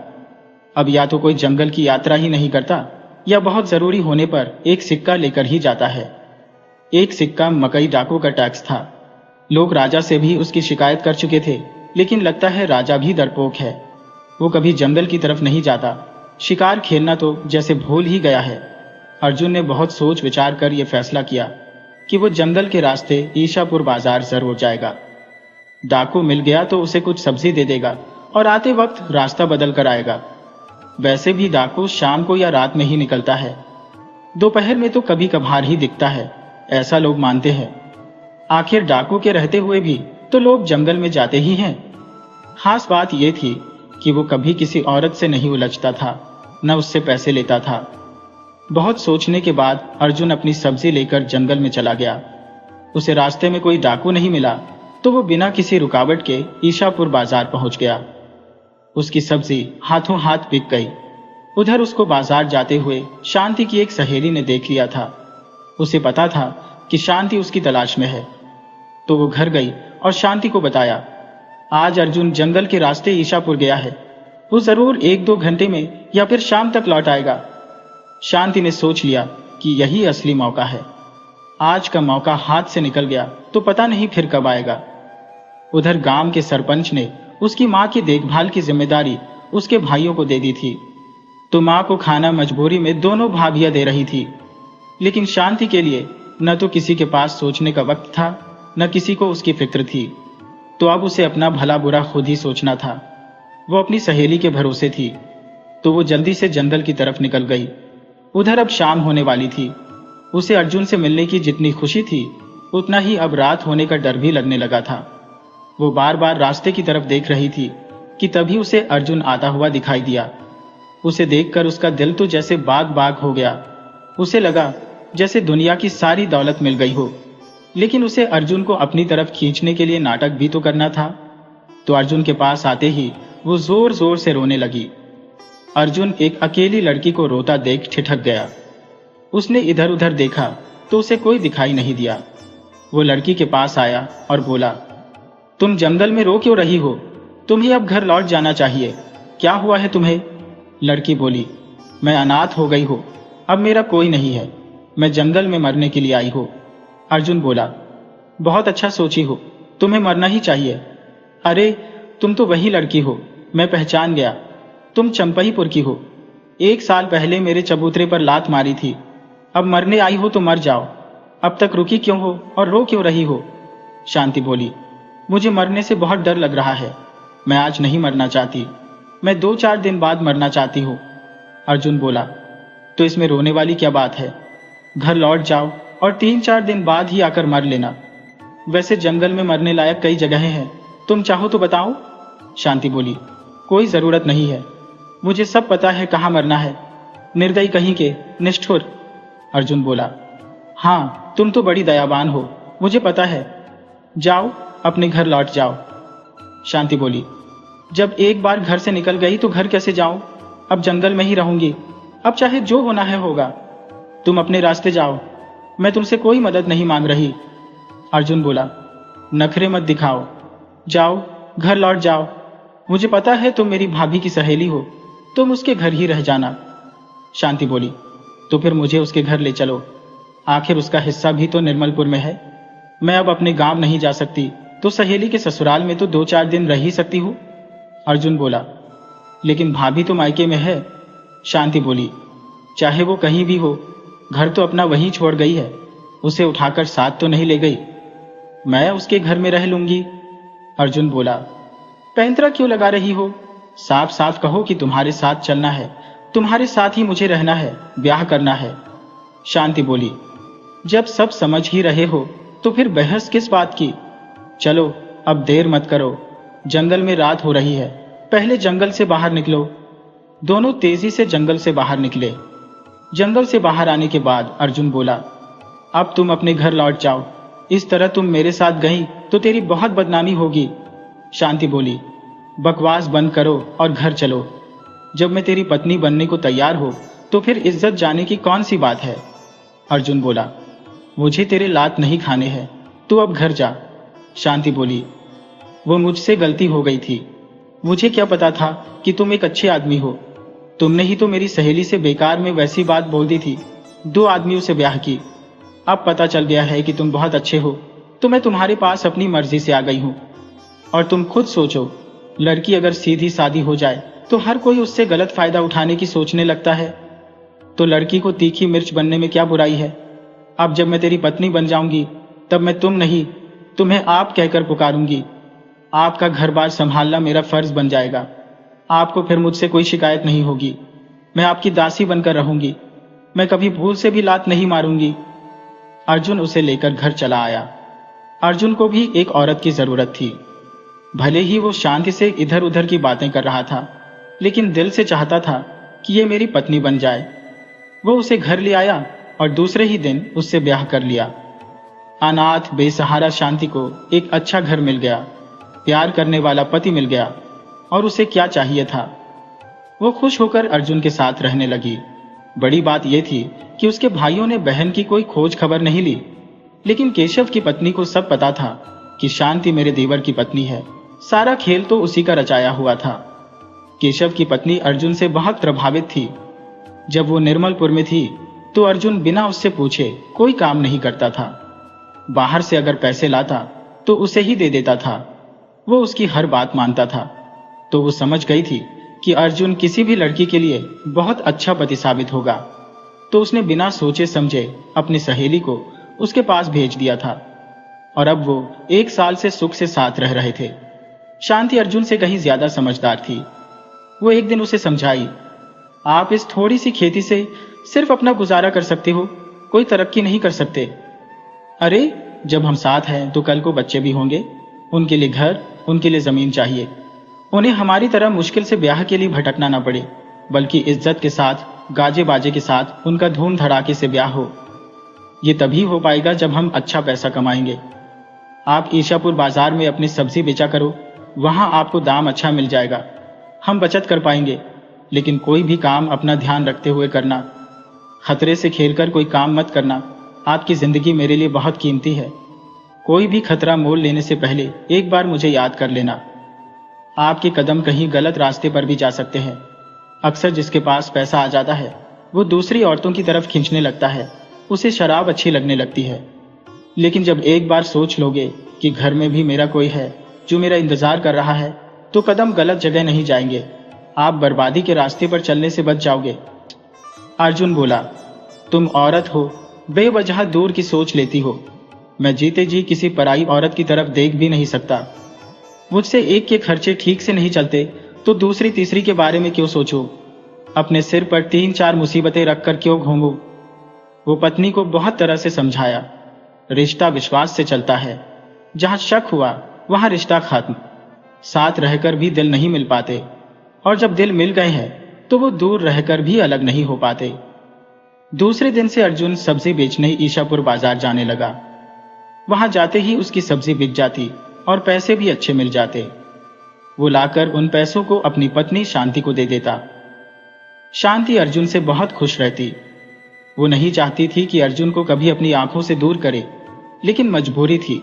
अब या तो कोई जंगल की यात्रा ही नहीं करता या बहुत जरूरी होने पर एक सिक्का लेकर ही जाता है। एक सिक्का मकई डाकू का टैक्स था। लोग राजा से भी उसकी शिकायत कर चुके थे, लेकिन लगता है राजा भी डरपोक है। वो कभी जंगल की तरफ नहीं जाता। शिकार खेलना तो जैसे भूल ही गया है। अर्जुन ने बहुत सोच विचार कर यह फैसला किया कि वो जंगल के रास्ते ईशापुर बाजार जरूर जाएगा। डाकू मिल गया तो उसे कुछ सब्जी दे देगा और आते वक्त रास्ता बदल कर आएगा। वैसे भी डाकू शाम को या रात में ही निकलता है, दोपहर में तो कभी कभार ही दिखता है, ऐसा लोग मानते हैं। आखिर डाकू के रहते हुए भी तो लोग जंगल में जाते ही हैं। खास बात यह थी कि वो कभी किसी औरत से नहीं उलझता था, न उससे पैसे लेता था। बहुत सोचने के बाद अर्जुन अपनी सब्जी लेकर जंगल में चला गया। उसे रास्ते में कोई डाकू नहीं मिला तो वो बिना किसी रुकावट के ईशापुर बाजार पहुंच गया। उसकी सब्जी हाथों हाथ बिक गई। उधर उसको बाजार जाते हुए शांति की एक सहेली ने देख लिया था। उसे पता था कि शांति उसकी तलाश में है, तो वो घर गई और शांति को बताया, आज अर्जुन जंगल के रास्ते ईशापुर गया है। वो जरूर 1-2 घंटे में या फिर शाम तक लौट आएगा। शांति ने सोच लिया कि यही असली मौका है। आज का मौका हाथ से निकल गया तो पता नहीं फिर कब आएगा। उधर गांव के सरपंच ने उसकी मां की देखभाल की जिम्मेदारी उसके भाइयों को दे दी थी, तो मां को खाना मजबूरी में दोनों भाभियां दे रही थी। लेकिन शांति के लिए न तो किसी के पास सोचने का वक्त था, न किसी को उसकी फिक्र थी, तो अब उसे अपना भला बुरा खुद ही सोचना था। वो अपनी सहेली के भरोसे थी, तो वो जल्दी से जंगल की तरफ निकल गई। उधर अब शाम होने वाली थी। उसे अर्जुन से मिलने की जितनी खुशी थी, उतना ही अब रात होने का डर भी लगने लगा था। वो बार बार रास्ते की तरफ देख रही थी कि तभी उसे अर्जुन आता हुआ दिखाई दिया। उसे देखकर उसका दिल तो जैसे बाग बाग हो गया। उसे लगा जैसे दुनिया की सारी दौलत मिल गई हो। लेकिन उसे अर्जुन को अपनी तरफ खींचने के लिए नाटक भी तो करना था। तो अर्जुन के पास आते ही वो जोर जोर से रोने लगी। अर्जुन एक अकेली लड़की को रोता देख ठिठक गया। उसने इधर उधर देखा तो उसे कोई दिखाई नहीं दिया। वो लड़की के पास आया और बोला, तुम जंगल में रो क्यों रही हो? तुम्हें अब घर लौट जाना चाहिए। क्या हुआ है तुम्हें? लड़की बोली, मैं अनाथ हो गई हूं, अब मेरा कोई नहीं है, मैं जंगल में मरने के लिए आई हूं। अर्जुन बोला, बहुत अच्छा सोची हो, तुम्हें मरना ही चाहिए। अरे तुम तो वही लड़की हो, मैं पहचान गया, तुम चंपईपुर की हो। 1 साल पहले मेरे चबूतरे पर लात मारी थी। अब मरने आई हो तो मर जाओ। अब तक रुकी क्यों हो और रो क्यों रही हो? शांति बोली, मुझे मरने से बहुत डर लग रहा है। मैं आज नहीं मरना चाहती, मैं 2-4 दिन बाद मरना चाहती हूँ। अर्जुन बोला, तो इसमें रोने वाली क्या बात है? घर लौट जाओ और 3-4 दिन बाद ही आकर मर लेना। वैसे जंगल में मरने लायक कई जगहें हैं, तुम चाहो तो बताओ। शांति बोली, कोई जरूरत नहीं है, मुझे सब पता है कहाँ मरना है। निर्दयी कहीं के, निष्ठुर। अर्जुन बोला, हाँ तुम तो बड़ी दयावान हो, मुझे पता है। जाओ अपने घर लौट जाओ। शांति बोली, जब एक बार घर से निकल गई तो घर कैसे जाऊं? अब जंगल में ही रहूंगी। अब चाहे जो होना है होगा। तुम अपने रास्ते जाओ, मैं तुमसे कोई मदद नहीं मांग रही। अर्जुन बोला, नखरे मत दिखाओ, जाओ घर लौट जाओ। मुझे पता है तुम मेरी भाभी की सहेली हो, तुम उसके घर ही रह जाना। शांति बोली, तो फिर मुझे उसके घर ले चलो, आखिर उसका हिस्सा भी तो निर्मलपुर में है। मैं अब अपने गांव नहीं जा सकती, तो सहेली के ससुराल में तो 2-4 दिन रह ही सकती हूँ। अर्जुन बोला, लेकिन भाभी तो मायके में है। शांति बोली, चाहे वो कहीं भी हो, घर तो अपना वहीं छोड़ गई है, उसे उठाकर साथ तो नहीं ले गई। मैं उसके घर में रह लूंगी। अर्जुन बोला, पैंतरा क्यों लगा रही हो? साफ साफ कहो कि तुम्हारे साथ चलना है, तुम्हारे साथ ही मुझे रहना है, ब्याह करना है। शांति बोली, जब सब समझ ही रहे हो तो फिर बहस किस बात की? चलो अब देर मत करो, जंगल में रात हो रही है, पहले जंगल से बाहर निकलो। दोनों तेजी से जंगल से बाहर निकले। जंगल से बाहर आने के बाद अर्जुन बोला, अब तुम अपने घर लौट जाओ, इस तरह तुम मेरे साथ गई तो तेरी बहुत बदनामी होगी। शांति बोली, बकवास बंद करो और घर चलो। जब मैं तेरी पत्नी बनने को तैयार हो तो फिर इज्जत जाने की कौन सी बात है? अर्जुन बोला, मुझे तेरे लात नहीं खाने हैं, तू अब घर जा। शांति बोली, वो मुझसे गलती हो गई थी, मुझे क्या पता था कि तुम एक अच्छे आदमी हो। तुमने ही तो मेरी सहेली से बेकार में वैसी बात बोल दी थी। 2 आदमियों से ब्याह की। अब पता चल गया है कि तुम बहुत अच्छे हो, तो मैं तुम्हारे पास अपनी मर्जी से आ गई हूँ। और तुम खुद सोचो, लड़की अगर सीधी सादी हो जाए तो हर कोई उससे गलत फायदा उठाने की सोचने लगता है। तो लड़की को तीखी मिर्च बनने में क्या बुराई है। अब जब मैं तेरी पत्नी बन जाऊंगी तब मैं तुम नहीं, तुम्हें आप कहकर पुकारूंगी। आपका घर बार संभालना मेरा फर्ज बन जाएगा। आपको फिर मुझसे कोई शिकायत नहीं होगी। मैं आपकी दासी बनकर रहूंगी। मैं कभी भूल से भी लात नहीं मारूंगी। अर्जुन उसे लेकर घर चला आया। अर्जुन को भी एक औरत की जरूरत थी। भले ही वो शांति से इधर उधर की बातें कर रहा था, लेकिन दिल से चाहता था कि ये मेरी पत्नी बन जाए। वो उसे घर ले आया और दूसरे ही दिन उससे ब्याह कर लिया। अनाथ बेसहारा शांति को एक अच्छा घर मिल गया, प्यार करने वाला पति मिल गया, और उसे क्या चाहिए था। वो खुश होकर अर्जुन के साथ रहने लगी। बड़ी बात यह थी कि उसके भाइयों ने बहन की कोई खोज खबर नहीं ली, लेकिन केशव की पत्नी को सब पता था कि शांति मेरे देवर की पत्नी है। सारा खेल तो उसी का रचाया हुआ था। केशव की पत्नी अर्जुन से बहुत प्रभावित थी। जब वो निर्मलपुर में थी तो अर्जुन बिना उससे पूछे कोई काम नहीं करता था। बाहर से अगर पैसे लाता तो उसे ही दे देता था। वो उसकी हर बात मानता था। तो वो समझ गई थी कि अर्जुन किसी भी लड़की के लिए बहुत अच्छा पति साबित होगा। तो उसने बिना सोचे समझे अपनी सहेली को उसके पास भेज दिया था, और अब वो 1 साल से सुख से साथ रह रहे थे। शांति अर्जुन से कहीं ज्यादा समझदार थी। वो एक दिन उसे समझाई, आप इस थोड़ी सी खेती से सिर्फ अपना गुजारा कर सकते हो, कोई तरक्की नहीं कर सकते। अरे जब हम साथ हैं तो कल को बच्चे भी होंगे। उनके लिए घर, उनके लिए जमीन चाहिए। उन्हें हमारी तरह मुश्किल से ब्याह के लिए भटकना ना पड़े, बल्कि इज्जत के साथ, गाजे बाजे के साथ उनका धूम धड़ाके से ब्याह हो। ये तभी हो पाएगा जब हम अच्छा पैसा कमाएंगे। आप ईशापुर बाजार में अपनी सब्जी बेचा करो, वहां आपको दाम अच्छा मिल जाएगा। हम बचत कर पाएंगे, लेकिन कोई भी काम अपना ध्यान रखते हुए करना। खतरे से खेलकर कोई काम मत करना। आपकी जिंदगी मेरे लिए बहुत कीमती है। कोई भी खतरा मोल लेने से पहले एक बार मुझे याद कर लेना। आपके कदम कहीं गलत रास्ते पर भी जा सकते हैं। अक्सर जिसके पास पैसा आ जाता है वो दूसरी औरतों की तरफ खींचने लगता है। उसे शराब अच्छी लगने लगती है। लेकिन जब एक बार सोच लोगे कि घर में भी मेरा कोई है जो मेरा इंतजार कर रहा है, तो कदम गलत जगह नहीं जाएंगे। आप बर्बादी के रास्ते पर चलने से बच जाओगे। अर्जुन बोला, तुम औरत हो, बेवजह दूर की सोच लेती हो। मैं जीते जी किसी पराई औरत की तरफ देख भी नहीं सकता। मुझसे एक के खर्चे ठीक से नहीं चलते तो दूसरी तीसरी के बारे में क्यों सोचो। अपने सिर पर 3-4 मुसीबतें रखकर क्यों घूमो। वो पत्नी को बहुत तरह से समझाया। रिश्ता विश्वास से चलता है। जहां शक हुआ वहां रिश्ता खत्म। साथ रहकर भी दिल नहीं मिल पाते, और जब दिल मिल गए हैं तो वो दूर रहकर भी अलग नहीं हो पाते। दूसरे दिन से अर्जुन सब्जी बेचने ईशापुर बाजार जाने लगा। वहां जाते ही उसकी सब्जी बिक जाती और पैसे भी अच्छे मिल जाते। वो लाकर उन पैसों को अपनी पत्नी शांति को दे देता। शांति अर्जुन से बहुत खुश रहती। वो नहीं चाहती थी कि अर्जुन को कभी अपनी आंखों से दूर करे, लेकिन मजबूरी थी।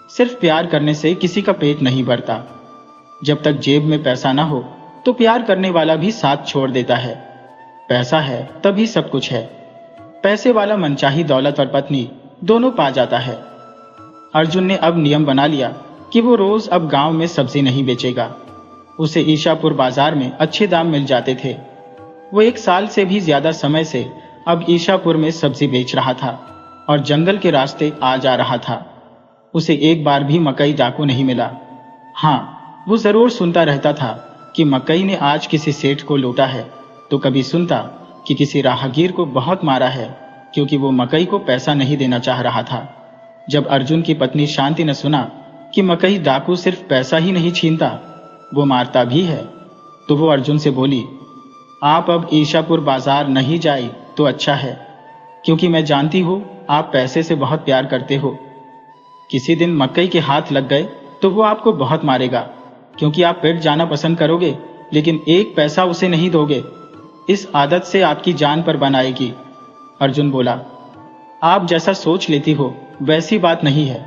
सिर्फ प्यार करने से किसी का पेट नहीं भरता। जब तक जेब में पैसा ना हो तो प्यार करने वाला भी साथ छोड़ देता है। पैसा है तभी सब कुछ है। पैसे वाला मनचाही दौलत और पत्नी दोनों पा जाता है। अर्जुन ने अब नियम बना लिया कि वो रोज अब गांव में सब्जी नहीं बेचेगा। उसे ईशापुर बाजार में अच्छे दाम मिल जाते थे। वो 1 साल से भी ज्यादा समय से अब ईशापुर में सब्जी बेच रहा था और जंगल के रास्ते आ जा रहा था। उसे एक बार भी मकई डाकू नहीं मिला। हाँ, वो जरूर सुनता रहता था कि मकई ने आज किसी सेठ को लूटा है, तो कभी सुनता कि किसी राहगीर को बहुत मारा है क्योंकि वो मकई को पैसा नहीं देना चाह रहा था। जब अर्जुन की पत्नी शांति ने सुना कि मकई डाकू सिर्फ पैसा ही नहीं छीनता, वो मारता भी है, तो वो अर्जुन से बोली, आप अब ईशापुर बाजार नहीं जाए तो अच्छा है, क्योंकि मैं जानती हूँ आप पैसे से बहुत प्यार करते हो। किसी दिन मकई के हाथ लग गए तो वो आपको बहुत मारेगा, क्योंकि आप पेट जाना पसंद करोगे लेकिन 1 पैसा उसे नहीं दोगे। इस आदत से आपकी जान पर बनाएगी। अर्जुन बोला, आप जैसा सोच लेती हो वैसी बात नहीं है।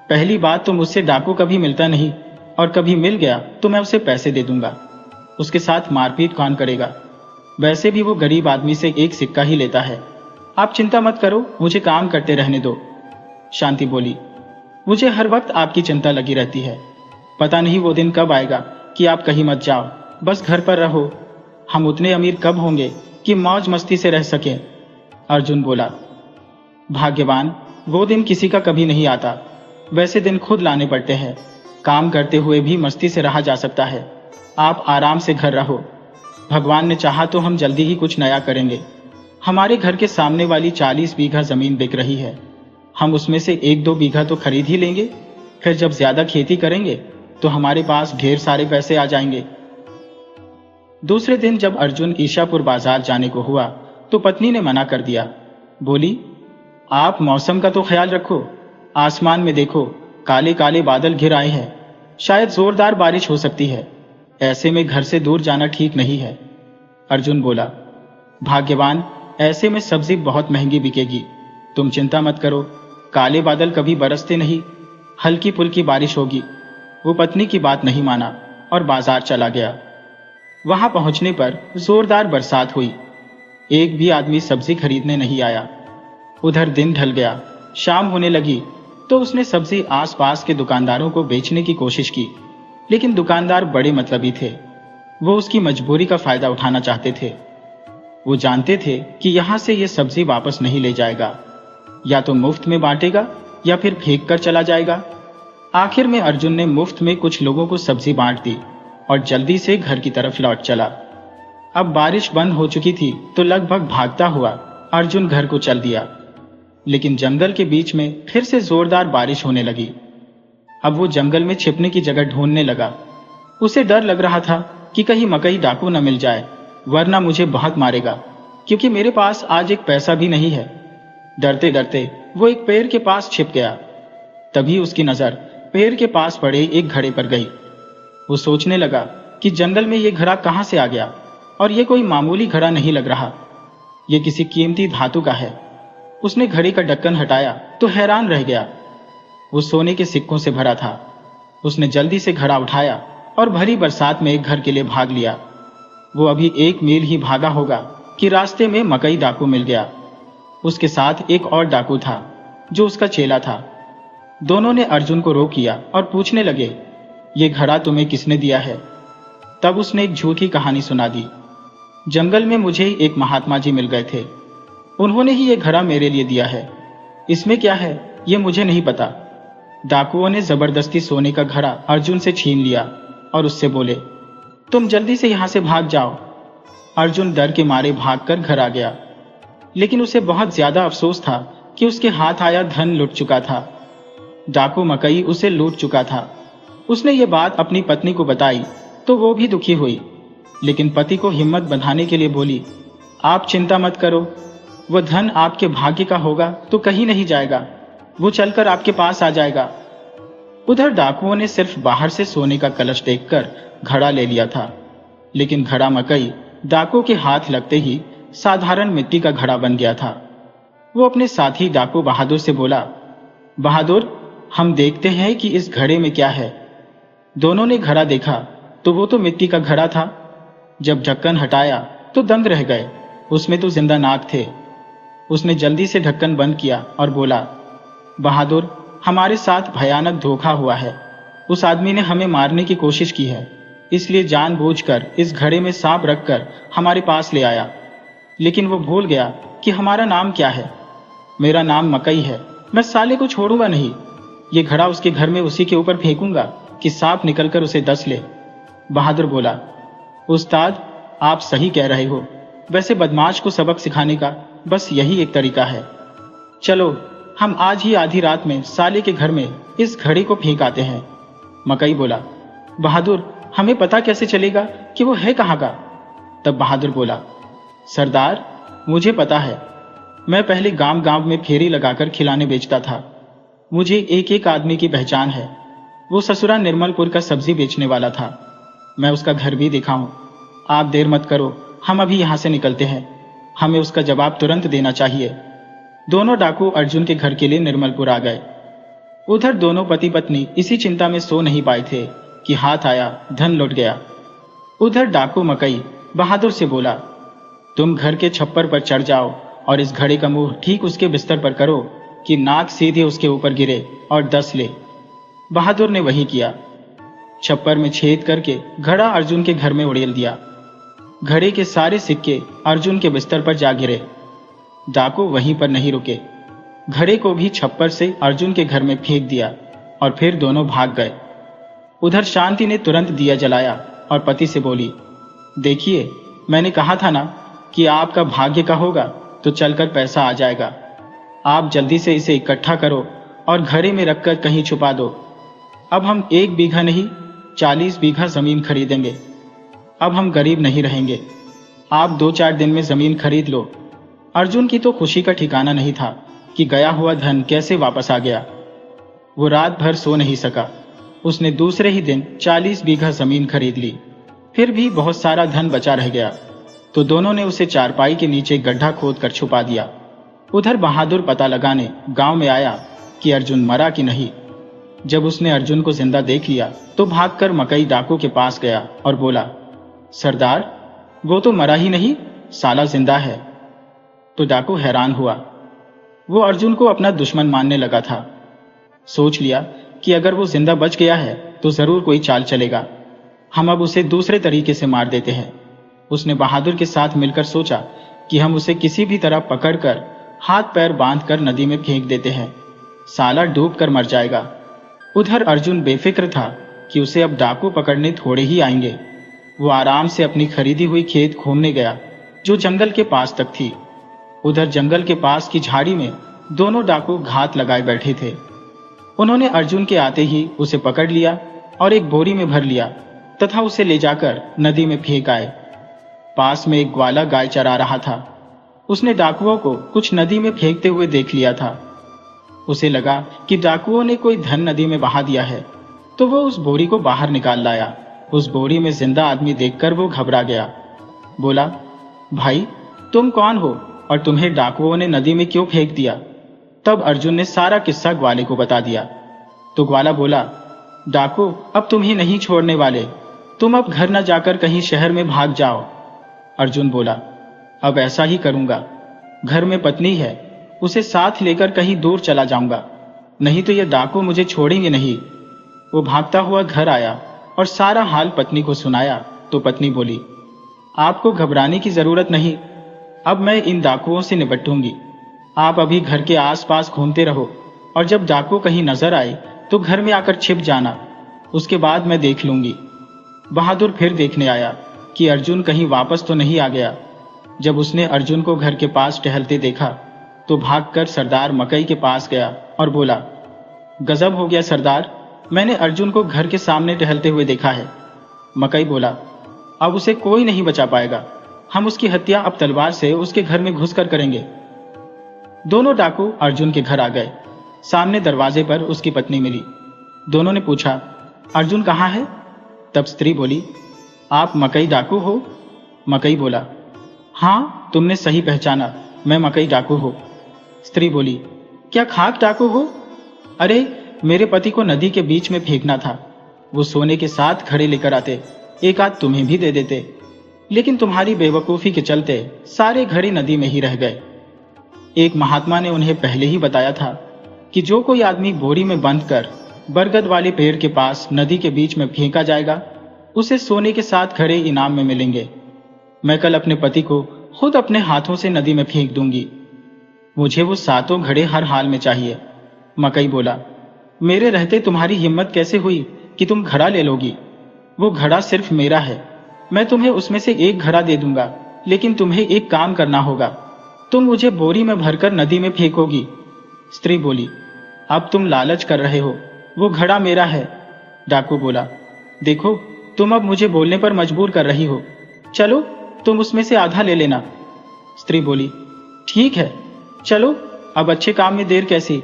पहली बात तो मुझसे डाकू कभी मिलता नहीं, और कभी मिल गया तो मैं उसे पैसे दे दूंगा। उसके साथ मारपीट कौन करेगा। वैसे भी वो गरीब आदमी से एक सिक्का ही लेता है। आप चिंता मत करो, मुझे काम करते रहने दो। शांति बोली, मुझे हर वक्त आपकी चिंता लगी रहती है। पता नहीं वो दिन कब आएगा कि आप कहीं मत जाओ, बस घर पर रहो। हम उतने अमीर कब होंगे कि मौज मस्ती से रह सकें। अर्जुन बोला, भाग्यवान, वो दिन किसी का कभी नहीं आता। वैसे दिन खुद लाने पड़ते हैं। काम करते हुए भी मस्ती से रहा जा सकता है। आप आराम से घर रहो। भगवान ने चाहा तो हम जल्दी ही कुछ नया करेंगे। हमारे घर के सामने वाली 40 बीघा जमीन बिक रही है। हम उसमें से 1-2 बीघा तो खरीद ही लेंगे। फिर जब ज्यादा खेती करेंगे तो हमारे पास ढेर सारे पैसे आ जाएंगे। दूसरे दिन जब अर्जुन ईशापुर बाजार जाने को हुआ तो पत्नी ने मना कर दिया। बोली, आप मौसम का तो ख्याल रखो। आसमान में देखो, काले काले बादल घिर आए हैं। शायद जोरदार बारिश हो सकती है। ऐसे में घर से दूर जाना ठीक नहीं है। अर्जुन बोला, भाग्यवान, ऐसे में सब्जी बहुत महंगी बिकेगी। तुम चिंता मत करो, काले बादल कभी बरसते नहीं, हल्की फुल्की बारिश होगी। वो पत्नी की बात नहीं माना और बाजार चला गया। वहां पहुंचने पर जोरदार बरसात हुई। एक भी आदमी सब्जी खरीदने नहीं आया। उधर दिन ढल गया, शाम होने लगी तो उसने सब्जी आसपास के दुकानदारों को बेचने की कोशिश की, लेकिन दुकानदार बड़े मतलबी थे। वो उसकी मजबूरी का फायदा उठाना चाहते थे। वो जानते थे कि यहां से ये सब्जी वापस नहीं ले जाएगा, या तो मुफ्त में बांटेगा या फिर फेंक कर चला जाएगा। आखिर में अर्जुन ने मुफ्त में कुछ लोगों को सब्जी बांट दी और जल्दी से घर की तरफ लौट चला। अब बारिश बंद हो चुकी थी तो लगभग भागता हुआ अर्जुन घर को चल दिया, लेकिन जंगल के बीच में फिर से जोरदार बारिश होने लगी। अब वो जंगल में छिपने की जगह ढूंढने लगा। उसे डर लग रहा था कि कहीं मकई डाकू न मिल जाए, वरना मुझे बहुत मारेगा, क्योंकि मेरे पास आज एक पैसा भी नहीं है। डरते डरते वो एक पेड़ के पास छिप गया। तभी उसकी नजर पेड़ के पास पड़े एक घड़े पर गई। वो सोचने लगा कि जंगल में ये घड़ा कहां से आ गया, और ये कोई मामूली घड़ा नहीं लग रहा, ये किसी कीमती धातु का है। उसने घड़े का ढक्कन हटाया तो हैरान रह गया। वो सोने के सिक्कों से भरा था। उसने जल्दी से घड़ा उठाया और भरी बरसात में एक घर के लिए भाग लिया। वो अभी 1 मील ही भागा होगा कि रास्ते में मकई डाकू मिल गया। उसके साथ एक और डाकू था जो उसका चेला था। दोनों ने अर्जुन को रोक लिया और पूछने लगे, ये घड़ा तुम्हें किसने दिया है? तब उसने एक झूठी कहानी सुना दी। जंगल में मुझे एक महात्मा जी मिल गए थे, उन्होंने ही ये घड़ा मेरे लिए दिया है। इसमें क्या है ये मुझे नहीं पता। डाकुओं ने जबरदस्ती सोने का घड़ा अर्जुन से छीन लिया और उससे बोले, तुम जल्दी से यहां से भाग जाओ। अर्जुन डर के मारे भागकर घर आ गया, लेकिन उसे बहुत ज्यादा अफसोस था कि उसके हाथ आया धन लुट चुका था। डाकू मकई उसे लूट चुका था। उसने ये बात अपनी पत्नी को बताई तो वो भी दुखी हुई, लेकिन पति को हिम्मत बंधाने के लिए बोली, आप चिंता मत करो, वह धन आपके भाग्य का होगा तो कहीं नहीं जाएगा, वो चलकर आपके पास आ जाएगा। उधर डाकुओं ने सिर्फ बाहर से सोने का कलश देखकर घड़ा ले लिया था, लेकिन घड़ा मकई डाकू के हाथ लगते ही साधारण मिट्टी का घड़ा बन गया था। वो अपने साथी डाकू बहादुर से बोला, बहादुर, हम देखते हैं कि इस घड़े में क्या है। दोनों ने घड़ा देखा तो वो तो मिट्टी का घड़ा था। जब ढक्कन हटाया तो दंग रह गए, उसमें तो जिंदा नाग थे। उसने जल्दी से ढक्कन बंद किया और बोला, बहादुर, हमारे साथ भयानक धोखा हुआ है। उस आदमी ने हमें मारने की कोशिश की है, इसलिए जानबूझकर इस घड़े में सांप रखकर हमारे पास ले आया। लेकिन वो भूल गया कि हमारा नाम क्या है। मेरा नाम मकई है। मैं साले को छोड़ूंगा नहीं। ये घड़ा उसके घर में उसी के ऊपर फेंकूंगा कि सांप निकलकर उसे डस ले। बहादुर बोला, उस्ताद, आप सही कह रहे हो। वैसे बदमाश को सबक सिखाने का बस यही एक तरीका है। चलो हम आज ही आधी रात में साले के घर में इस घड़ी को फेंक आते हैं। मकई बोला, बहादुर, हमें पता कैसे चलेगा कि वो है कहाँ का? तब बहादुर बोला, सरदार, मुझे पता है। मैं पहले गांव गांव में फेरी लगाकर खिलाने बेचता था। मुझे एक एक आदमी की पहचान है। वो ससुरा निर्मलपुर का सब्जी बेचने वाला था। मैं उसका घर भी देखा हूं। आप देर मत करो, हम अभी यहां से निकलते हैं। हमें उसका जवाब तुरंत देना चाहिए। दोनों डाकू अर्जुन के घर के लिए निर्मलपुर आ गए। उधर दोनों पति पत्नी इसी चिंता में सो नहीं पाए थे कि हाथ आया, धन लौट गया। उधर डाकू मकई बहादुर से बोला, तुम घर के छप्पर पर चढ़ जाओ और इस घड़े का मुंह ठीक उसके बिस्तर पर करो कि नाक सीधे उसके ऊपर गिरे और 10 ले। बहादुर ने वही किया। छप्पर में छेद करके घड़ा अर्जुन के घर में उड़ेल दिया। घड़े के सारे सिक्के अर्जुन के बिस्तर पर जा गिरे। डाकू वहीं पर नहीं रुके, घड़े को भी छप्पर से अर्जुन के घर में फेंक दिया और फिर दोनों भाग गए। उधर शांति ने तुरंत दिया जलाया और पति से बोली, देखिए मैंने कहा था ना कि आपका भाग्य का होगा तो चलकर पैसा आ जाएगा। आप जल्दी से इसे इकट्ठा करो और घड़े में रखकर कहीं छुपा दो। अब हम 1 बीघा नहीं 40 बीघा जमीन खरीदेंगे। अब हम गरीब नहीं रहेंगे। आप 2-4 दिन में जमीन खरीद लो। अर्जुन की तो खुशी का ठिकाना नहीं था कि गया हुआ धन कैसे वापस आ गया। वो रात भर सो नहीं सका। उसने दूसरे ही दिन 40 बीघा जमीन खरीद ली। फिर भी बहुत सारा धन बचा रह गया तो दोनों ने उसे चारपाई के नीचे गड्ढा खोद कर छुपा दिया। उधर बहादुर पता लगाने गांव में आया कि अर्जुन मरा कि नहीं। जब उसने अर्जुन को जिंदा देख लिया तो भागकर मकई डाकू के पास गया और बोला, सरदार वो तो मरा ही नहीं, साला जिंदा है। तो डाकू हैरान हुआ। वो अर्जुन को अपना दुश्मन मानने लगा था। सोच लिया कि अगर वो जिंदा बच गया है तो जरूर कोई चाल चलेगा। हम अब उसे दूसरे तरीके से मार देते हैं। उसने बहादुर के साथ मिलकर सोचा कि हम उसे किसी भी तरह पकड़कर हाथ पैर बांधकर नदी में फेंक देते हैं। साला डूब कर मर जाएगा। उधर अर्जुन बेफिक्र था कि उसे अब डाकू पकड़ने थोड़े ही आएंगे। वो आराम से अपनी खरीदी हुई खेत घूमने गया जो जंगल के पास तक थी। उधर जंगल के पास की झाड़ी में दोनों डाकू घात लगाए बैठे थे। उन्होंने अर्जुन के आते ही उसे पकड़ लिया और एक बोरी में भर लिया तथा उसे ले जाकर नदी में फेंक आए। पास में एक ग्वाला गाय चरा रहा था। उसने डाकुओं को कुछ नदी में फेंकते हुए देख लिया था। उसे लगा कि डाकुओं ने कोई धन नदी में बहा दिया है तो वो उस बोरी को बाहर निकाल लाया। उस बोरी में जिंदा आदमी देखकर वो घबरा गया। बोला, भाई तुम कौन हो और तुम्हें डाकुओं ने नदी में क्यों फेंक दिया? तब अर्जुन ने सारा किस्सा ग्वाले को बता दिया। तो ग्वाला बोला, डाकू अब तुम ही नहीं छोड़ने वाले, तुम अब घर न जाकर कहीं शहर में भाग जाओ। अर्जुन बोला, अब ऐसा ही करूंगा। घर में पत्नी है, उसे साथ लेकर कहीं दूर चला जाऊंगा, नहीं तो ये डाकू मुझे छोड़ेंगे नहीं। वो भागता हुआ घर आया और सारा हाल पत्नी को सुनाया। तो पत्नी बोली, आपको घबराने की जरूरत नहीं, अब मैं इन डाकुओं से निपटूंगी। आप अभी घर के आसपास घूमते रहो और जब डाकू कहीं नजर आए तो घर में आकर छिप जाना, उसके बाद मैं देख लूंगी। बहादुर फिर देखने आया कि अर्जुन कहीं वापस तो नहीं आ गया। जब उसने अर्जुन को घर के पास टहलते देखा तो भागकर सरदार मकई के पास गया और बोला, गजब हो गया सरदार, मैंने अर्जुन को घर के सामने टहलते हुए देखा है। मकई बोला, अब उसे कोई नहीं बचा पाएगा, हम उसकी हत्या अब तलवार से उसके घर में घुसकर करेंगे। दोनों डाकू अर्जुन के घर आ गए। सामने दरवाजे पर उसकी पत्नी मिली। दोनों ने पूछा, अर्जुन कहाँ है? तब स्त्री बोली, आप मकई डाकू हो? मकई बोला, हाँ तुमने सही पहचाना, मैं मकई डाकू हूं। स्त्री बोली, क्या खाक डाकू हो? अरे मेरे पति को नदी के बीच में फेंकना था, वो सोने के 7 घड़े लेकर आते, एक आध तुम्हें भी दे देते, लेकिन तुम्हारी बेवकूफी के चलते सारे घड़े नदी में ही रह गए। एक महात्मा ने उन्हें पहले ही बताया था कि जो कोई आदमी बोरी में बंद कर बरगद वाले पेड़ के पास नदी के बीच में फेंका जाएगा, उसे सोने के 7 घड़े इनाम में मिलेंगे। मैं कल अपने पति को खुद अपने हाथों से नदी में फेंक दूंगी। मुझे वो 7 घड़े हर हाल में चाहिए। मकई बोला, मेरे रहते तुम्हारी हिम्मत कैसे हुई कि तुम घड़ा ले लोगी? वो घड़ा सिर्फ मेरा है, मैं तुम्हें उसमें से एक घड़ा दे दूंगा, लेकिन तुम्हें एक काम करना होगा, तुम मुझे बोरी में भरकर नदी में फेंकोगी। स्त्री बोली, अब तुम लालच कर रहे हो, वो घड़ा मेरा है। डाकू बोला, देखो तुम अब मुझे बोलने पर मजबूर कर रही हो, चलो तुम उसमें से आधा ले लेना। स्त्री बोली, ठीक है चलो, अब अच्छे काम में देर कैसी,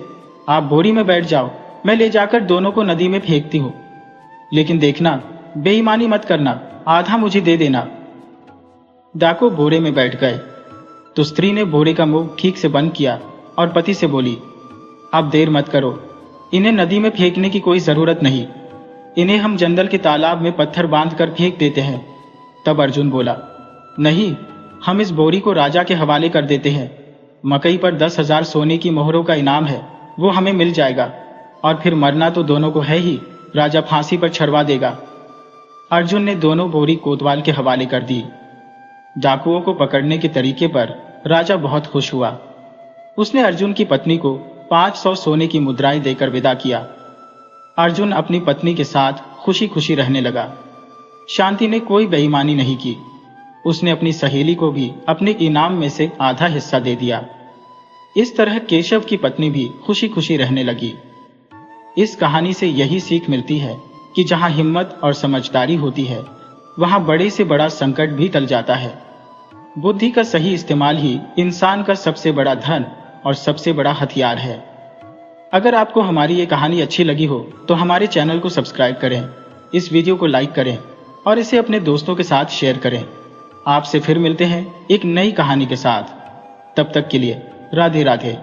आप बोरी में बैठ जाओ, मैं ले जाकर दोनों को नदी में फेंकती हूं, लेकिन देखना बेईमानी मत करना, आधा मुझे दे देना। डाकू बोरे में बैठ गए तो स्त्री ने बोरे का मुंह ठीक से बंद किया और पति से बोली, अब देर मत करो, इन्हें नदी में फेंकने की कोई जरूरत नहीं, इन्हें हम जंगल के तालाब में पत्थर बांधकर फेंक देते हैं। तब अर्जुन बोला, नहीं, हम इस बोरी को राजा के हवाले कर देते हैं। मकई पर 10,000 सोने की मोहरों का इनाम है, वो हमें मिल जाएगा, और फिर मरना तो दोनों को है ही, राजा फांसी पर छड़वा देगा। अर्जुन ने दोनों बोरी कोतवाल के हवाले कर दी। डाकुओं को पकड़ने के तरीके पर राजा बहुत खुश हुआ। उसने अर्जुन की पत्नी को 500 सोने की मुद्राएं देकर विदा किया। अर्जुन अपनी पत्नी के साथ खुशी खुशी रहने लगा। शांति ने कोई बेईमानी नहीं की। उसने अपनी सहेली को भी अपने इनाम में से आधा हिस्सा दे दिया। इस तरह केशव की पत्नी भी खुशी खुशी रहने लगी। इस कहानी से यही सीख मिलती है कि जहां हिम्मत और समझदारी होती है, वहां बड़े से बड़ा संकट भी टल जाता है। बुद्धि का सही इस्तेमाल ही इंसान का सबसे बड़ा धन और सबसे बड़ा हथियार है। अगर आपको हमारी ये कहानी अच्छी लगी हो तो हमारे चैनल को सब्सक्राइब करें, इस वीडियो को लाइक करें और इसे अपने दोस्तों के साथ शेयर करें। आपसे फिर मिलते हैं एक नई कहानी के साथ। तब तक के लिए राधे राधे।